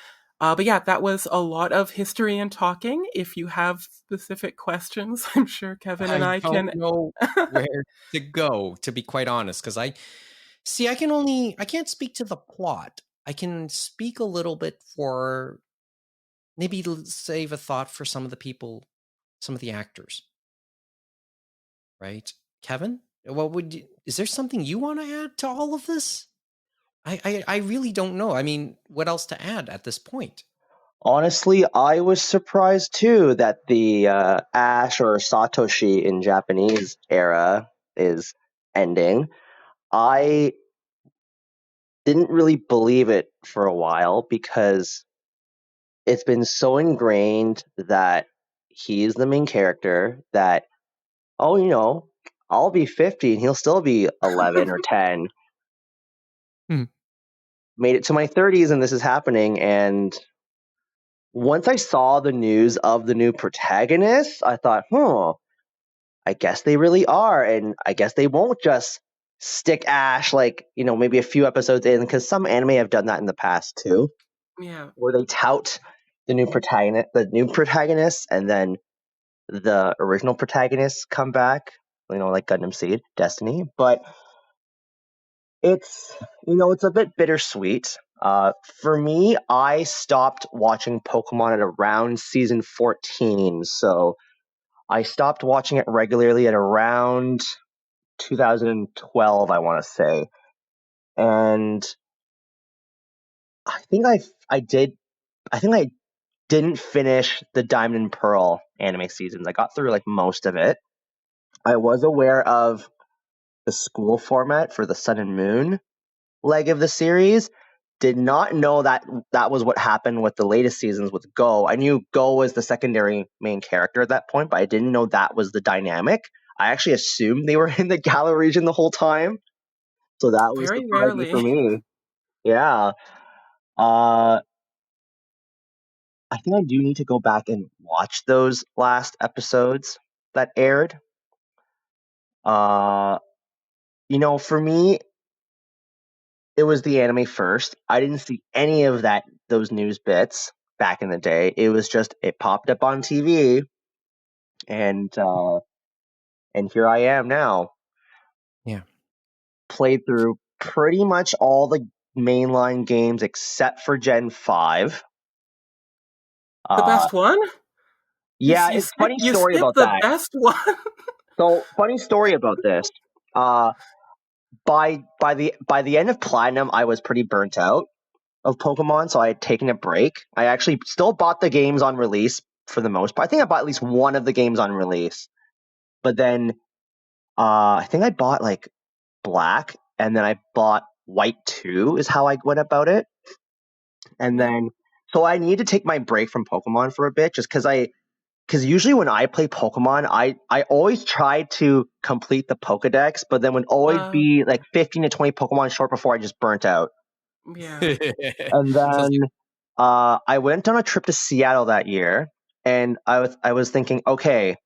But yeah, that was a lot of history and talking. If you have specific questions, I'm sure Kevin and I don't can. know where to go, to be quite honest, because I can't speak to the plot. I can speak a little bit for maybe save a thought for some of the people, some of the actors. Right? Kevin? Is there something you want to add to all of this? I really don't know. I mean, what else to add at this point? Honestly, I was surprised too that the Ash or Satoshi in Japanese era is ending. I didn't really believe it for a while because it's been so ingrained that he's the main character that, I'll be 50 and he'll still be 11 or 10. Made it to my 30s and this is happening, and once I saw the news of the new protagonist, I thought, I guess they really are, and I guess they won't just stick Ash like, maybe a few episodes in, because some anime have done that in the past too, Yeah. where they tout the new protagonist, and then the original protagonists come back, like Gundam Seed, Destiny. But it's a bit bittersweet. For me, I stopped watching Pokemon at around season 14, so I stopped watching it regularly at around 2012, I want to say. And I think I didn't finish the Diamond and Pearl anime seasons. I got through like most of it. I was aware of the school format for the Sun and Moon leg of the series. Did not know that that was what happened with the latest seasons with Go. I knew Go was the secondary main character at that point, but I didn't know that was the dynamic. I actually assumed they were in the Galar region the whole time. So that was Very surprising rarely. for me. Yeah. I think I do need to go back and watch those last episodes that aired. For me, it was the anime first. I didn't see any of those news bits back in the day. It was just it popped up on TV, and here I am now. Yeah. Played through pretty much all the mainline games except for Gen 5. The best one? Yeah, it's funny You story skipped about the that. best one. So funny story about this. By the end of Platinum, I was pretty burnt out of Pokemon, so I had taken a break. I actually still bought the games on release for the most part. I think I bought at least one of the games on release, but then I think I bought like Black, and then I bought White 2 is how I went about it. And then so I need to take my break from Pokemon for a bit, just because usually when I play Pokemon, I always try to complete the Pokedex, but then would always be like 15 to 20 Pokemon short before I just burnt out. Yeah. And Sounds then I went on a trip to Seattle that year, and I was thinking, okay,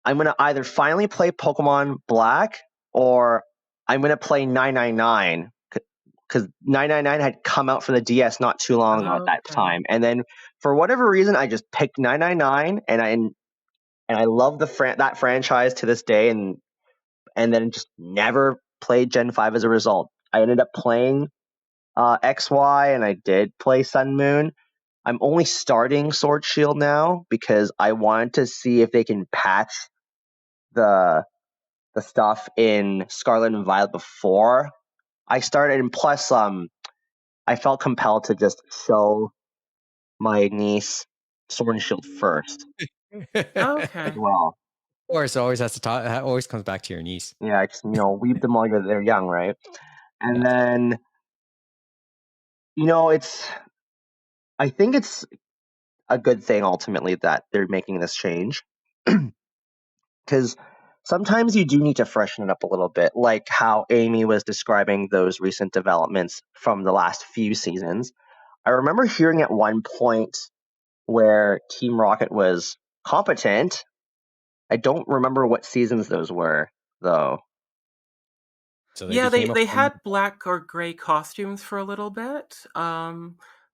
I'm gonna either finally play Pokemon Black or I'm gonna play 999 because 999 had come out for the DS not too long ago at that Okay. time, and then for whatever reason I just picked 999, and I love that franchise to this day, and then just never played Gen 5 as a result. I ended up playing XY, and I did play Sun Moon. I'm only starting Sword Shield now because I wanted to see if they can patch the stuff in Scarlet and Violet before I started, and plus I felt compelled to just show my niece Sword and Shield first as Okay. well. Of course, it always has to talk. It always comes back to your niece. Yeah, I just weep them while they're young, right? And Yes. then I think it's a good thing ultimately that they're making this change because sometimes you do need to freshen it up a little bit, like how Amy was describing those recent developments from the last few seasons. I remember hearing at one point where Team Rocket was competent. I don't remember what seasons those were, though. So they Yeah, became a they form. had black or gray costumes for a little bit.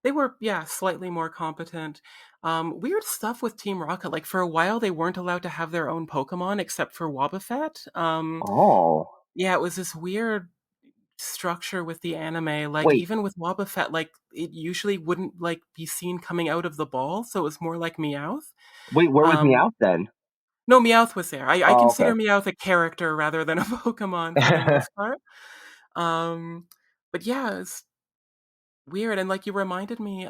They were, yeah, slightly more competent. Weird stuff with Team Rocket. Like for a while, they weren't allowed to have their own Pokemon except for Wobbuffet. Oh, Yeah, it was this weird structure with the anime. Like wait, even with Wobbuffet, like it usually wouldn't like be seen coming out of the ball, so it was more like Meowth. where was Um, Meowth then? no, Meowth was there. I Oh, consider okay. Meowth a character rather than a Pokemon for the most part. Um, but yeah, it's weird. And like you reminded me,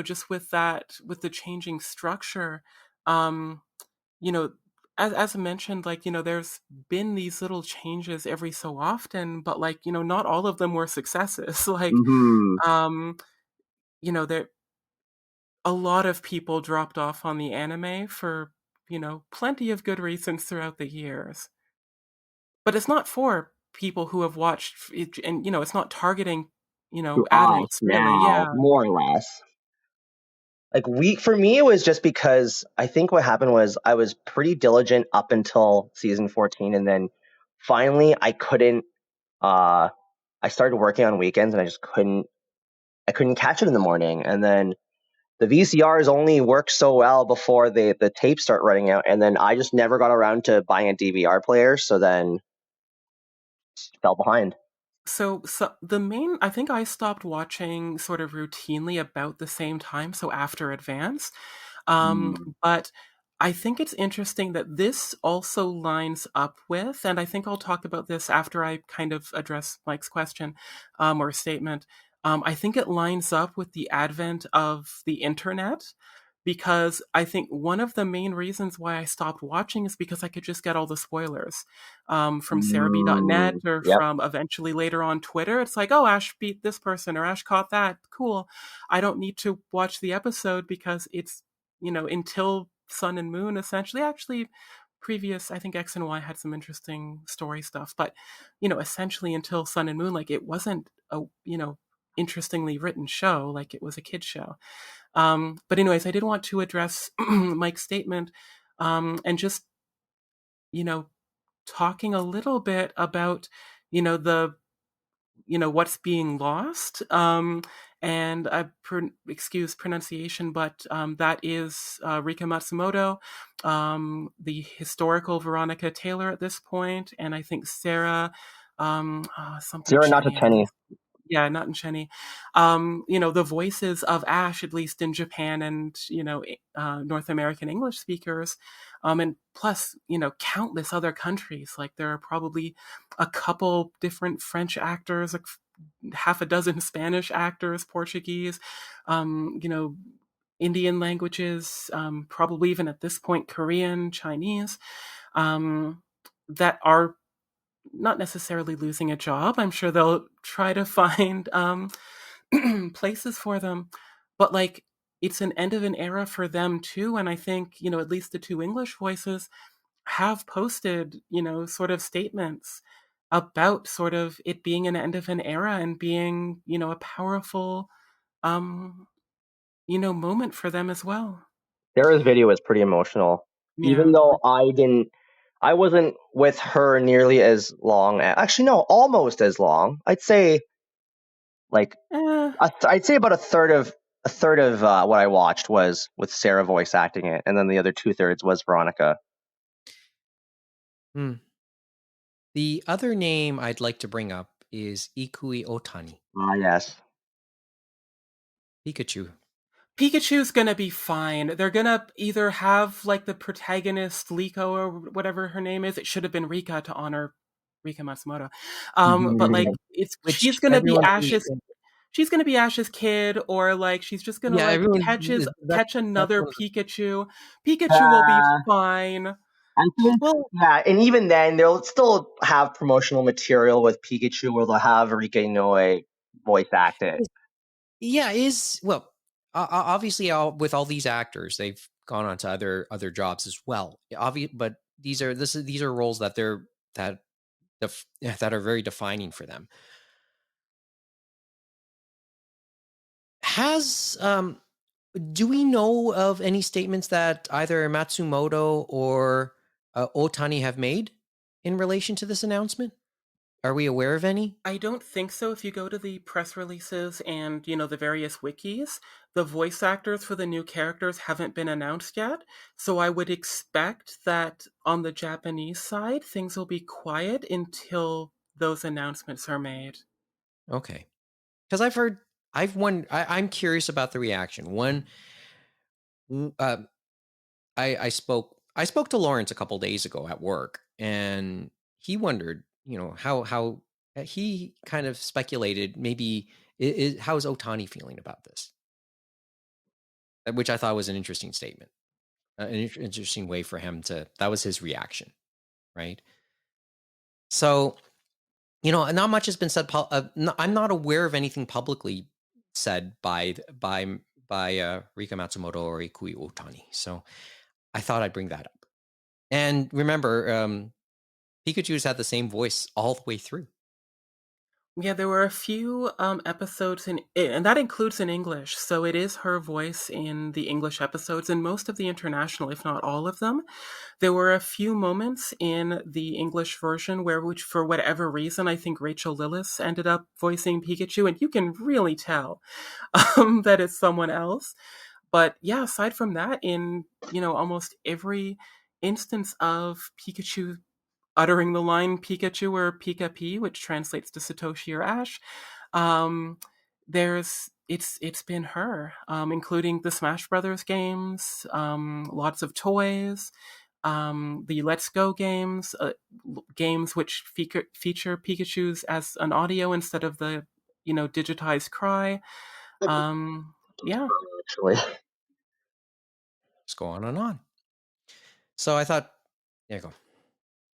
just with the changing structure, um, you know, as I mentioned, like, there's been these little changes every so often, but like, not all of them were successes. Like, hmm um, there a lot of people dropped off on the anime for, plenty of good reasons throughout the years. But it's not for people who have watched it, and it's not targeting, To us adults really. now, Yeah. more or less. Like for me, it was just because I think what happened was I was pretty diligent up until season 14, and then finally I couldn't. Uh, I started working on weekends, and I just couldn't. I couldn't catch it in the morning, and then the VCRs only work so well before the tapes start running out, and then I just never got around to buying a DVR player, so then fell behind. So the main, I think I stopped watching sort of routinely about the same time, so after Advance. Mm. But I think it's interesting that this also lines up with, and I think I'll talk about this after I kind of address Mike's question, or statement. I think it lines up with the advent of the internet, because I think one of the main reasons why I stopped watching is because I could just get all the spoilers, from Cerebi.net or Yep. from eventually later on Twitter. It's like, oh, Ash beat this person or Ash caught that. Cool. I don't need to watch the episode because it's, until Sun and Moon essentially. Actually, previous, I think X and Y had some interesting story stuff, but, essentially until Sun and Moon, like it wasn't a, interestingly written show, like it was a kid's show. But anyways, I did want to address Mike's statement, and just, you know, talking a little bit about, the what's being lost, and excuse pronunciation, but that is Rika Matsumoto, the historical Veronica Taylor at this point, and I think Sarah, something Zero not to Cheney. Tenny. Yeah, not in Cheney. The voices of Ash, at least in Japan and, North American English speakers, and plus, countless other countries. Like there are probably a couple different French actors, like half a dozen Spanish actors, Portuguese, um, you know, Indian languages, probably even at this point Korean, Chinese, um, that are not necessarily losing a job. I'm sure they'll try to find places for them, but like it's an end of an era for them too. And I think at least the two English voices have posted sort of statements about sort of it being an end of an era and being a powerful um moment for them as well. Sarah's video was pretty emotional. Yeah. Even though I wasn't with her nearly as long. Actually, no, almost as long. I'd say like Eh, I'd say about a third of what I watched was with Sarah voice acting it, and then the other 2/3 was Veronica. The other name I'd like to bring up is Ikui Otani, Ah, yes. Pikachu. Pikachu's gonna be fine. They're gonna either have like the protagonist Liko or whatever her name is. It should have been Rika to honor Rika Matsumoto. But like Which she's gonna be everyone, Ash's kid, or like she's just gonna yeah, like everyone. catch That's another one of the. Pikachu. Pikachu will be Uh, fine. I think, Well, yeah, and even then, they'll still have promotional material with Pikachu where they'll have Rika Inoue voice act it. yeah, obviously with all these actors, they've gone on to other jobs as well. But these are roles that that are very defining for them. Do we know of any statements that either Matsumoto or Otani have made in relation to this announcement? Are we aware of any? I don't think so. If you go to the press releases and, the various wikis, the voice actors for the new characters haven't been announced yet. So I would expect that on the Japanese side, things will be quiet until those announcements are made. Okay. Because I'm curious about the reaction. One, I spoke to Lawrence a couple days ago at work, and he wondered, how he kind of speculated maybe how is Otani feeling about this, which I thought was an interesting statement, an interesting way for him to. That was his reaction, right? So, not much has been said. I'm not aware of anything publicly said by Rika Matsumoto or Ikui Otani. So I thought I'd bring that up. And remember, Pikachu's had the same voice all the way through. Yeah, there were a few episodes and that includes in English. So it is her voice in the English episodes and most of the international, if not all of them. There were a few moments in the English version which for whatever reason, I think Rachel Lillis ended up voicing Pikachu, and you can really tell that it's someone else. But yeah, aside from that, in almost every instance of Pikachu uttering the line Pikachu or Pika P, which translates to Satoshi or Ash, it's been her, including the Smash Brothers games, lots of toys, the Let's Go games, games which feature Pikachu's as an audio instead of the digitized cry. Yeah. Actually, Just go on and on. So I thought, there you go.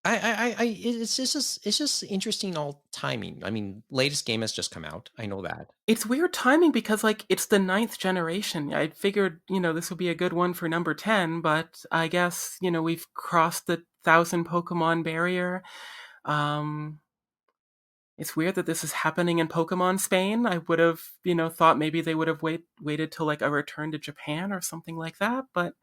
It's just interesting all timing. I mean, latest game has just come out. I know that. It's weird timing because it's the 9th generation. I figured, this would be a good one for number 10, but I guess, we've crossed the 1,000 Pokemon barrier. It's weird that this is happening in Pokemon Spain. I would have, thought maybe they would have waited till a return to Japan or something like that, but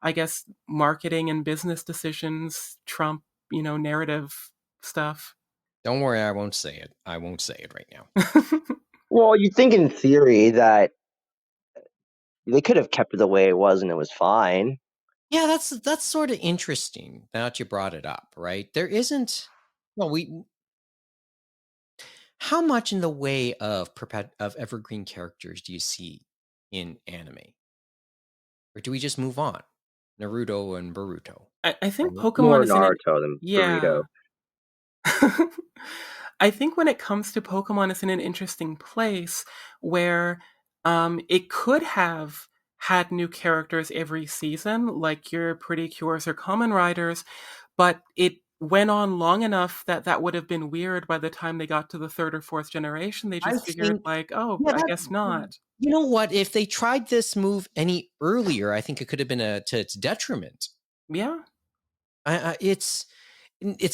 I guess marketing and business decisions trump, narrative stuff. Don't worry, I won't say it. I won't say it right now. well, you'd think in theory that they could have kept it the way it was and it was fine. Yeah, that's sort of interesting that you brought it up, right? There isn't. Well, how much in the way of evergreen characters do you see in anime, or do we just move on? Naruto and Boruto. I think Right? Pokemon More is in it. Naruto than Yeah. Burrito. I think when it comes to Pokemon, it's in an interesting place where it could have had new characters every season, like your Pretty Cures or Common Riders, but it went on long enough that would have been weird by the time they got to the 3rd or 4th generation. They I just figured think, oh, yeah, I guess not. you know what? If they tried this move any earlier, I think it could have been to its detriment. Yeah. It's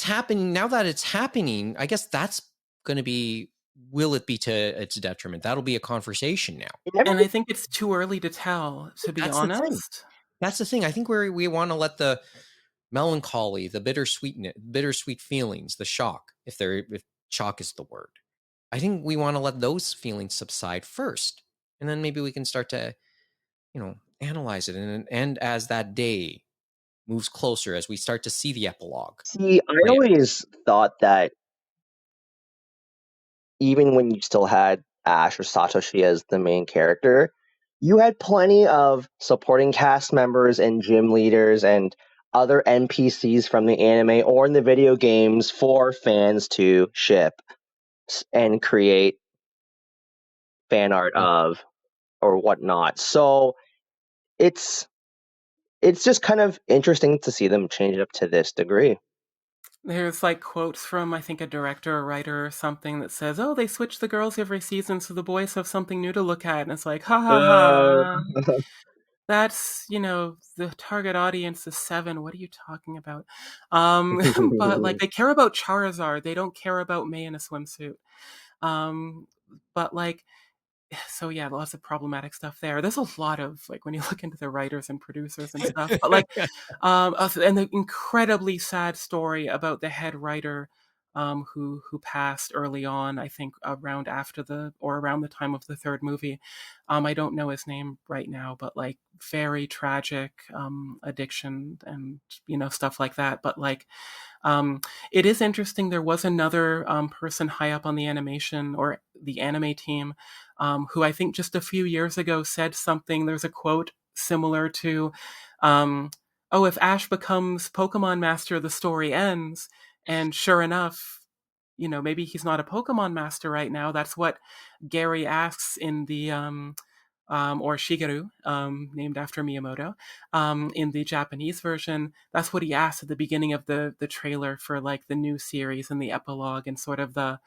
happening now that it's happening. I guess that's going to be will it be to its detriment? That'll be a conversation now. And I think it's too early to tell, to be honest. That's the thing. I think we want to let the melancholy, the bittersweet feelings, the shock, if shock is the word. I think we want to let those feelings subside first, and then maybe we can start to, analyze it. And as that day moves closer, as we start to see the epilogue. See, I always thought that even when you still had Ash or Satoshi as the main character, you had plenty of supporting cast members and gym leaders and other NPCs from the anime or in the video games for fans to ship and create fan art of or whatnot. So it's just kind of interesting to see them change it up to this degree. There's like quotes from, I think, a director or writer or something that says, "Oh, they switch the girls every season so the boys have something new to look at." And it's like, ha ha ha. That's, the target audience is 7. What are you talking about? But like, they care about Charizard. They don't care about May in a swimsuit. But like, so yeah, lots of problematic stuff there. There's a lot of, like, when you look into the writers and producers and stuff, but like, and the incredibly sad story about the head writer, who passed early on, I think around the time of the 3rd movie. I don't know his name right now, but like very tragic, addiction and, stuff like that. But like, it is interesting. There was another person high up on the animation or the anime team, who I think just a few years ago said something. There's a quote similar to, "Oh, if Ash becomes Pokemon Master, the story ends." And sure enough, maybe he's not a Pokemon Master right now. That's what Gary asks in the or Shigeru, named after Miyamoto, in the Japanese version. That's what he asked at the beginning of the trailer for like the new series and the epilogue and sort of the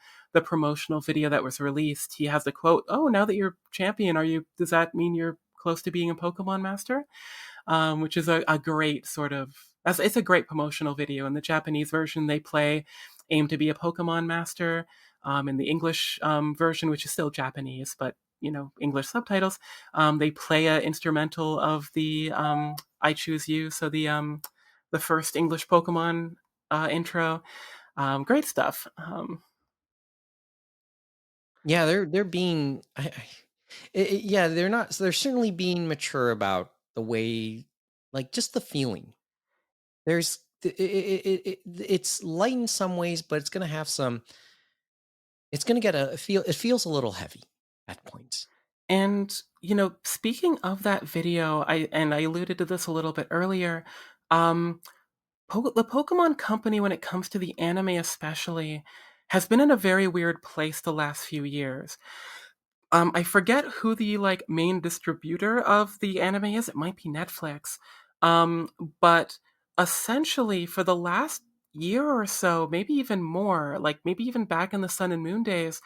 promotional video that was released. He has the quote, "Oh, now that you're champion, does that mean you're close to being a Pokemon Master?" Which is a great sort of, it's a great promotional video. In the Japanese version, they play "Aim to be a Pokemon Master." In the English version, which is still Japanese, but English subtitles, they play an instrumental of the "I Choose You," so the first English Pokemon intro. Great stuff. Yeah, they're being, yeah, they're not. So they're certainly being mature about the way, like just the feeling. It's light in some ways, but it's gonna have some. It's gonna get a feel. It feels a little heavy at points. And speaking of that video, I alluded to this a little bit earlier. The Pokemon Company, when it comes to the anime especially, has been in a very weird place the last few years. I forget who the like main distributor of the anime is. It might be Netflix. But essentially for the last year or so, maybe even more, like maybe even back in the Sun and Moon days,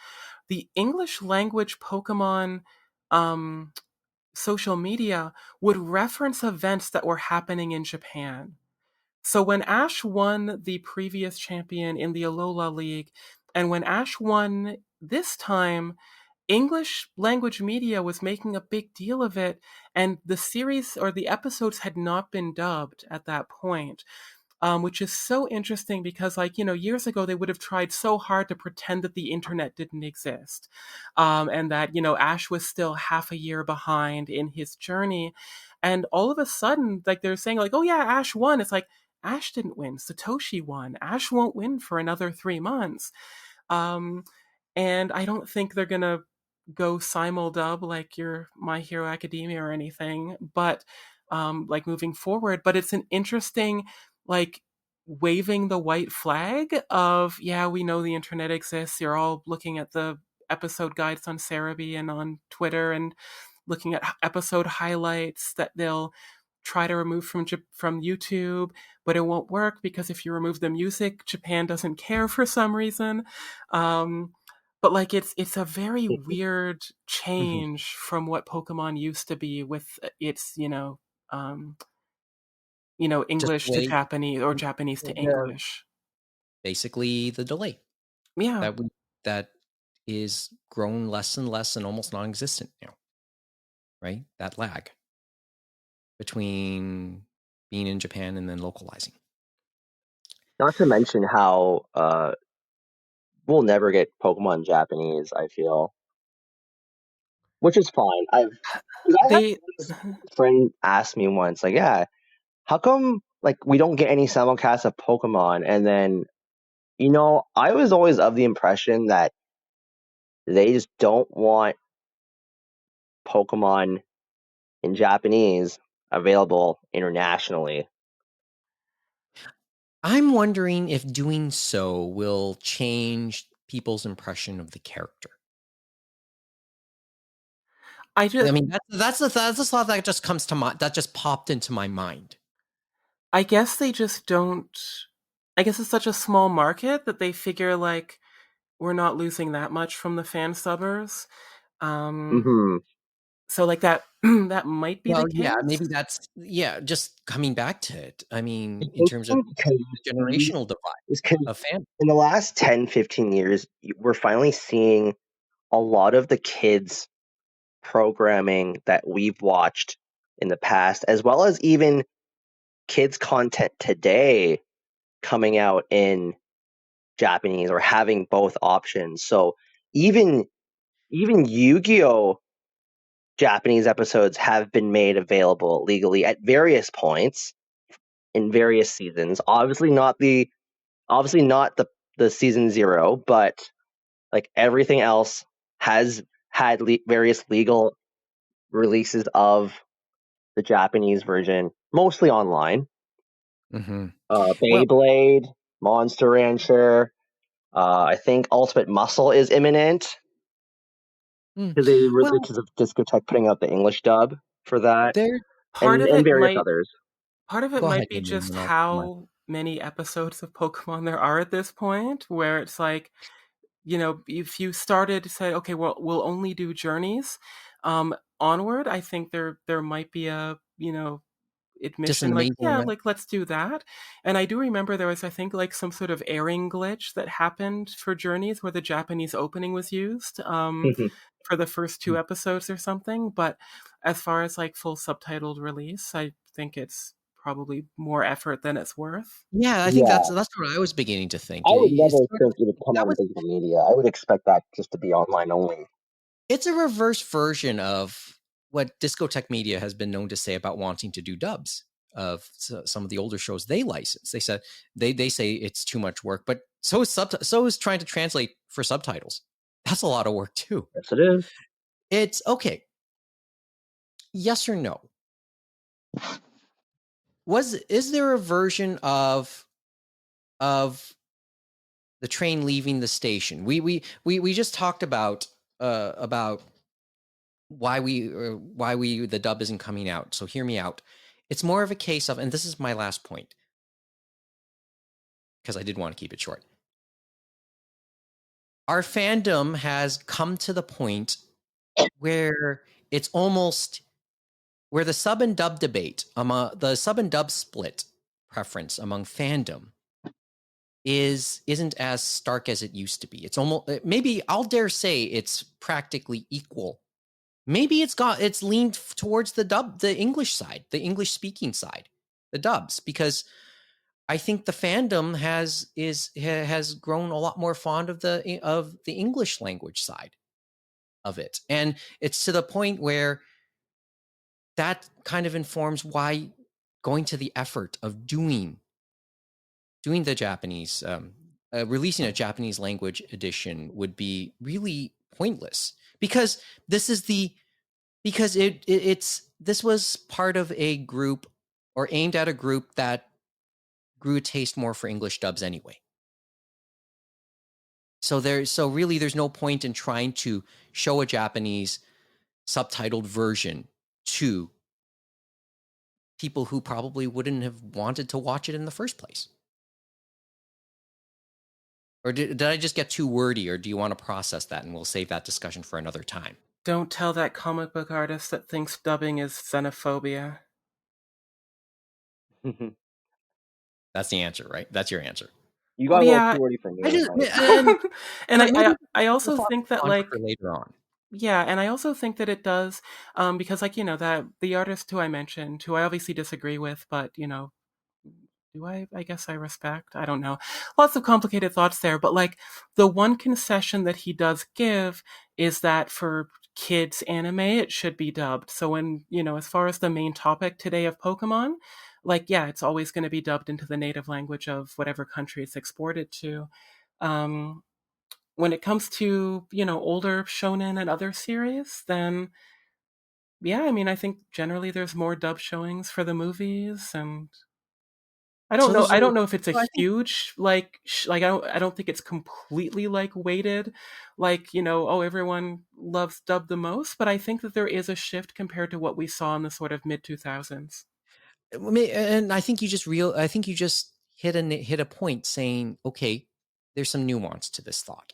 the English language Pokemon social media would reference events that were happening in Japan. So when Ash won the previous champion in the Alola League, and when Ash won this time, English language media was making a big deal of it, and the series or the episodes had not been dubbed at that point. Which is so interesting because, like, years ago, they would have tried so hard to pretend that the internet didn't exist. And that, Ash was still half a year behind in his journey. And all of a sudden, like, they're saying, like, "Oh, yeah, Ash won." It's like, Ash didn't win. Satoshi won. Ash won't win for another 3 months. And I don't think they're going to go simuldub like your My Hero Academia or anything, but like moving forward. But it's an interesting, like, waving the white flag of, yeah, we know the internet exists. You're all looking at the episode guides on Cerebi and on Twitter and looking at episode highlights that they'll try to remove from YouTube, but it won't work because if you remove the music, Japan doesn't care for some reason. But like, it's a very weird change from what Pokemon used to be with its, English to Japanese or Japanese to English. Basically, the delay. Yeah. That is grown less and less and almost non-existent now, right? That lag between being in Japan and then localizing. Not to mention how we'll never get Pokemon Japanese, I feel. Which is fine. I had They this friend ask me once, like, yeah, how come like we don't get any simulcasts of Pokemon? And then, I was always of the impression that they just don't want Pokemon in Japanese available internationally. I'm wondering if doing so will change people's impression of the character. I mean, that's a thought that just comes to mind. That just popped into my mind. I guess they just don't. I guess it's such a small market that they figure like we're not losing that much from the fan subbers. Mm-hmm. So like that that might be the Well, case. yeah, maybe that's just coming back to it. I mean, in terms of the generational divide of fandom. In the last 10, 15 years, we're finally seeing a lot of the kids programming that we've watched in the past, as well as even kids content today coming out in Japanese or having both options. So even Yu-Gi-Oh! Japanese episodes have been made available legally at various points in various seasons. Obviously not the season 0, but like everything else has had various legal releases of the Japanese version, mostly online. Mm-hmm. Well, Beyblade, Monster Rancher. I think Ultimate Muscle is imminent because of Discotech putting out the English dub for that, there. Part of and it various might others. Go ahead, be Amy, and just then I'll comment. how many episodes of Pokemon there are at this point, where it's like, if you started to say, okay, well, we'll only do journeys, onward, I think there might be a, Just an admission like, amazing yeah, amount. like let's do that. And I do remember there was, I think, like some sort of airing glitch that happened for journeys where the Japanese opening was used for the first 2 episodes or something. But as far as like full subtitled release, I think it's probably more effort than it's worth. Yeah, I think Yeah, that's what I was beginning to think. I would never think it would come That out in was digital media. I would expect that just to be online only. It's a reverse version of what Discotech Media has been known to say about wanting to do dubs of some of the older shows they license. They said they say it's too much work, but so is trying to translate for subtitles. That's a lot of work too. Yes, it is. It's okay. Yes or no? Is there a version of the train leaving the station? We just talked about why the dub isn't coming out. So hear me out. It's more of a case of, and this is my last point, because I did want to keep it short. Our fandom has come to the point where it's almost where the sub and dub debate, the sub and dub split preference among fandom isn't as stark as it used to be. It's almost, maybe I'll dare say it's practically equal. Maybe it's leaned towards the English side, the English speaking side, the dubs, because I think the fandom has grown a lot more fond of the English language side of it, and it's to the point where that kind of informs why going to the effort of doing the Japanese, releasing a Japanese language edition would be really pointless, because this was part of a group, or aimed at a group that grew a taste more for English dubs anyway. So really there's no point in trying to show a Japanese subtitled version to people who probably wouldn't have wanted to watch it in the first place. Or did I just get too wordy, or do you want to process that and we'll save that discussion for another time? Don't tell that comic book artist that thinks dubbing is xenophobia. That's the answer, right? That's your answer. You got a little too wordy for me. I also think that like for later on. Yeah, and I also think that it does, because like that the artist who I mentioned, who I obviously disagree with, but do I? I guess I respect. I don't know. Lots of complicated thoughts there, but like the one concession that he does give is that for kids anime, it should be dubbed. So when as far as the main topic today of Pokemon, like it's always going to be dubbed into the native language of whatever country it's exported to. When it comes to older shonen and other series, then I think generally there's more dub showings for the movies, and I don't know. I don't know if it's a huge like I don't think it's completely like weighted, like everyone loves dub the most, but I think that there is a shift compared to what we saw in the sort of mid 2000s. And I think you just hit a point saying, okay, there's some nuance to this thought.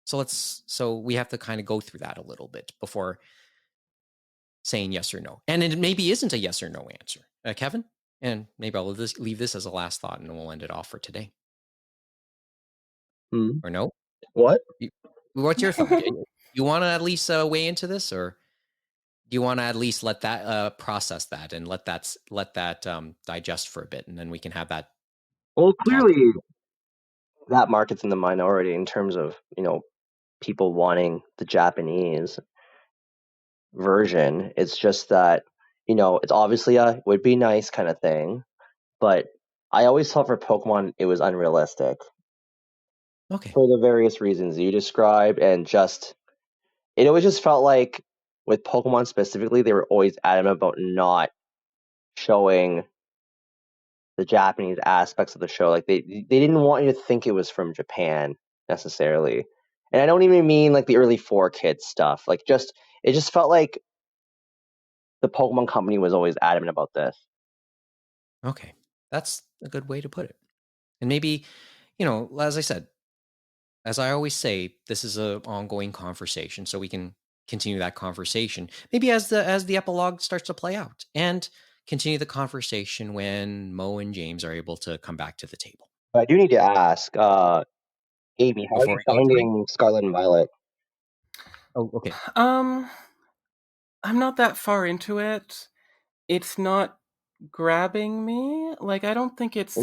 So we have to kind of go through that a little bit before saying yes or no. And it maybe isn't a yes or no answer. Kevin? And maybe I'll leave this as a last thought and we'll end it off for today. Or no? What? What's your thought? You want to at least weigh into this, or do you want to at least let that process that and let that digest for a bit, and then we can have that? Well, clearly, that market's in the minority in terms of people wanting the Japanese version. It's just that it's obviously a would be nice kind of thing, but I always thought for Pokemon it was unrealistic. Okay. For the various reasons you described, and it always just felt like with Pokemon specifically, they were always adamant about not showing the Japanese aspects of the show. Like they didn't want you to think it was from Japan necessarily. And I don't even mean like the early 4Kids stuff. Like it just felt like the Pokemon company was always adamant about this. Okay. That's a good way to put it. And maybe, as I said, as I always say, this is an ongoing conversation, so we can continue that conversation. Maybe as the epilogue starts to play out, and continue the conversation when Mo and James are able to come back to the table. I do need to ask, Amy, how are you finding Scarlet and Violet? Oh, okay. I'm not that far into it. It's not grabbing me. Like I don't think it's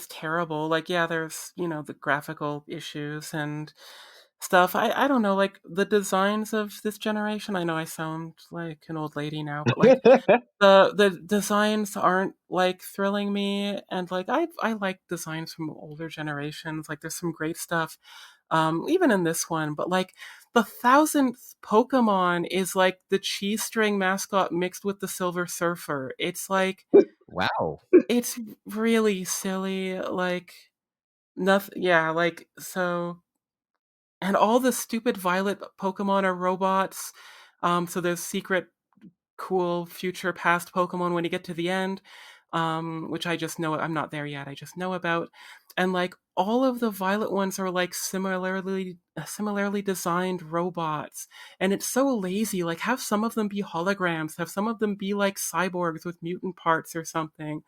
terrible. Like there's the graphical issues and stuff. I don't know, like the designs of this generation. I know I sound like an old lady now, but like the designs aren't like thrilling me, and like I like designs from older generations. Like there's some great stuff, even in this one. But like the 1000th Pokemon is like the cheese string mascot mixed with the Silver Surfer. It's like wow, it's really silly. Like nothing. Yeah, like so. And all the stupid Violet Pokemon are robots. So there's secret cool future past Pokemon when you get to the end, which I just know I'm not there yet. I just know about, and like all of the Violet ones are like similarly designed robots, and it's so lazy. Like have some of them be holograms, have some of them be like cyborgs with mutant parts or something.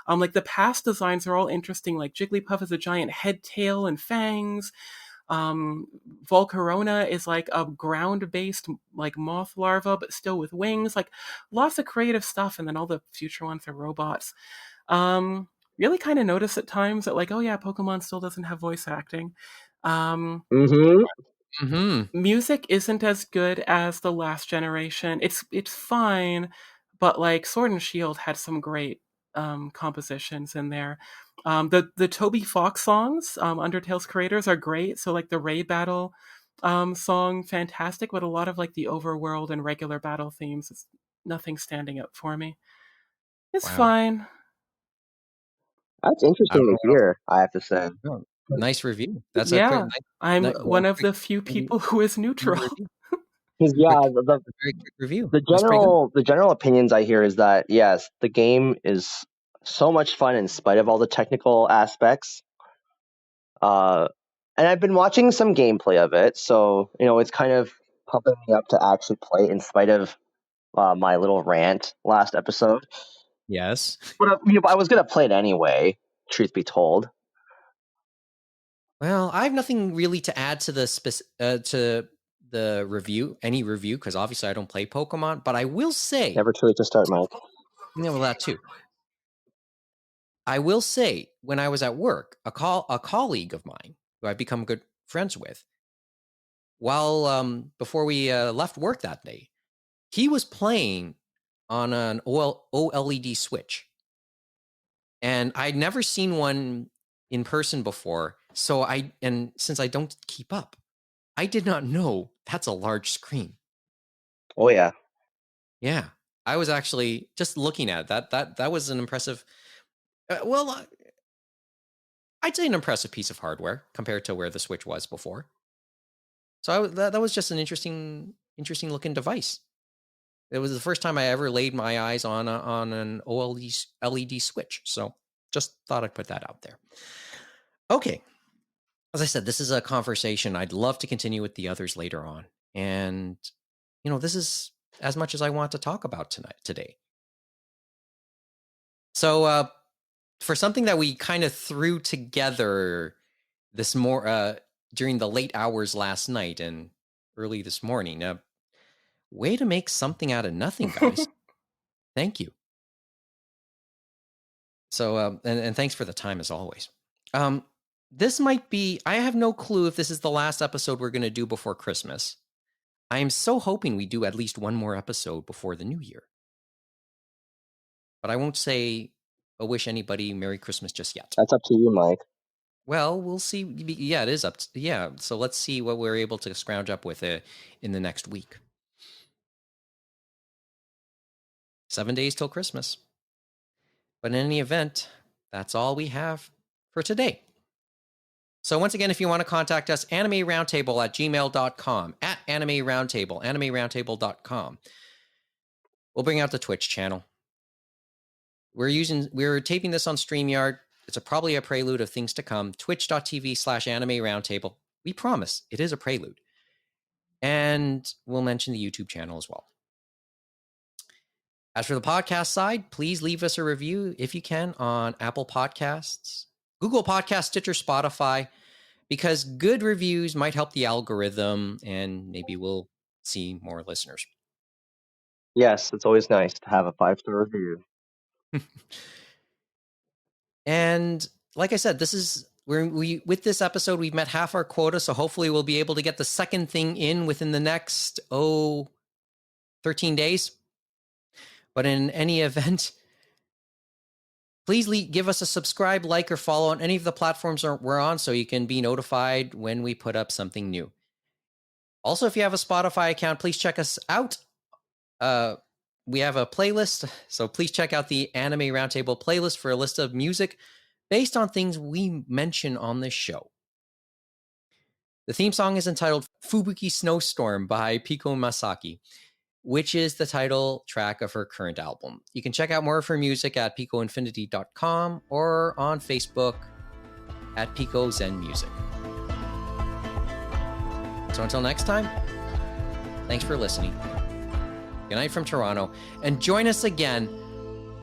Like the past designs are all interesting. Like Jigglypuff has a giant head, tail, and fangs. Volcarona is like a ground-based like moth larva, but still with wings. Like lots of creative stuff, and then all the future ones are robots. Really kind of notice at times that like, oh yeah, Pokemon still doesn't have voice acting. Music isn't as good as the last generation. It's fine, but like Sword and Shield had some great compositions in there. The Toby Fox songs, Undertale's creators, are great. So like the raid battle song, fantastic, but a lot of like the overworld and regular battle themes, is nothing standing out for me. It's fine. That's interesting to hear, I have to say. Oh, nice review. That's I'm one of the few people who is neutral. Because very quick review. The general opinions I hear is that yes, the game is so much fun in spite of all the technical aspects. And I've been watching some gameplay of it, so it's kind of pumping me up to actually play in spite of my little rant last episode. Yes, but I was gonna play it anyway. Truth be told, Well, I have nothing really to add to to the review, any review, because obviously I don't play Pokemon. But I will say, Never too late to start, Mike. well, that too. I will say, when I was at work, a colleague of mine who I've become good friends with, while before we left work that day, he was playing on an OLED Switch, and I'd never seen one in person before. So since I don't keep up, I did not know that's a large screen. Oh yeah. Yeah, I was actually just looking at it. That was an impressive. I'd say an impressive piece of hardware compared to where the Switch was before. So that was just an interesting looking device. It was the first time I ever laid my eyes on an OLED LED Switch. So just thought I'd put that out there. Okay. As I said, this is a conversation I'd love to continue with the others later on. And, this is as much as I want to talk about today. So for something that we kind of threw together during the late hours last night and early this morning, way to make something out of nothing, guys. Thank you. So, and thanks for the time as always. This might be, I have no clue if this is the last episode we're going to do before Christmas. I am so hoping we do at least one more episode before the new year. But I won't say or wish anybody Merry Christmas just yet. That's up to you, Mike. Well, we'll see. Yeah, it is up. So let's see what we're able to scrounge up with in the next week. 7 days till Christmas. But in any event, that's all we have for today. So once again, if you want to contact us, animeroundtable@gmail.com, @animeroundtable, animeroundtable.com. We'll bring out the Twitch channel. We're taping this on StreamYard. It's probably a prelude of things to come. Twitch.tv/animeroundtable. We promise it is a prelude. And we'll mention the YouTube channel as well. As for the podcast side, please leave us a review if you can on Apple Podcasts, Google Podcasts, Stitcher, Spotify, because good reviews might help the algorithm and maybe we'll see more listeners. Yes, it's always nice to have a 5-star review. And like I said, with this episode, we've met half our quota, so hopefully we'll be able to get the second thing in within the next 13 days. But in any event, please give us a subscribe, like, or follow on any of the platforms we're on so you can be notified when we put up something new. Also, if you have a Spotify account, please check us out. We have a playlist, so please check out the Anime Roundtable playlist for a list of music based on things we mention on this show. The theme song is entitled Fubuki Snowstorm by Pico Masaki, which is the title track of her current album. You can check out more of her music at picoinfinity.com or on Facebook at Pico Zen Music. So until next time, thanks for listening. Good night from Toronto, and join us again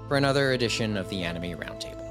for another edition of the Anime Roundtable.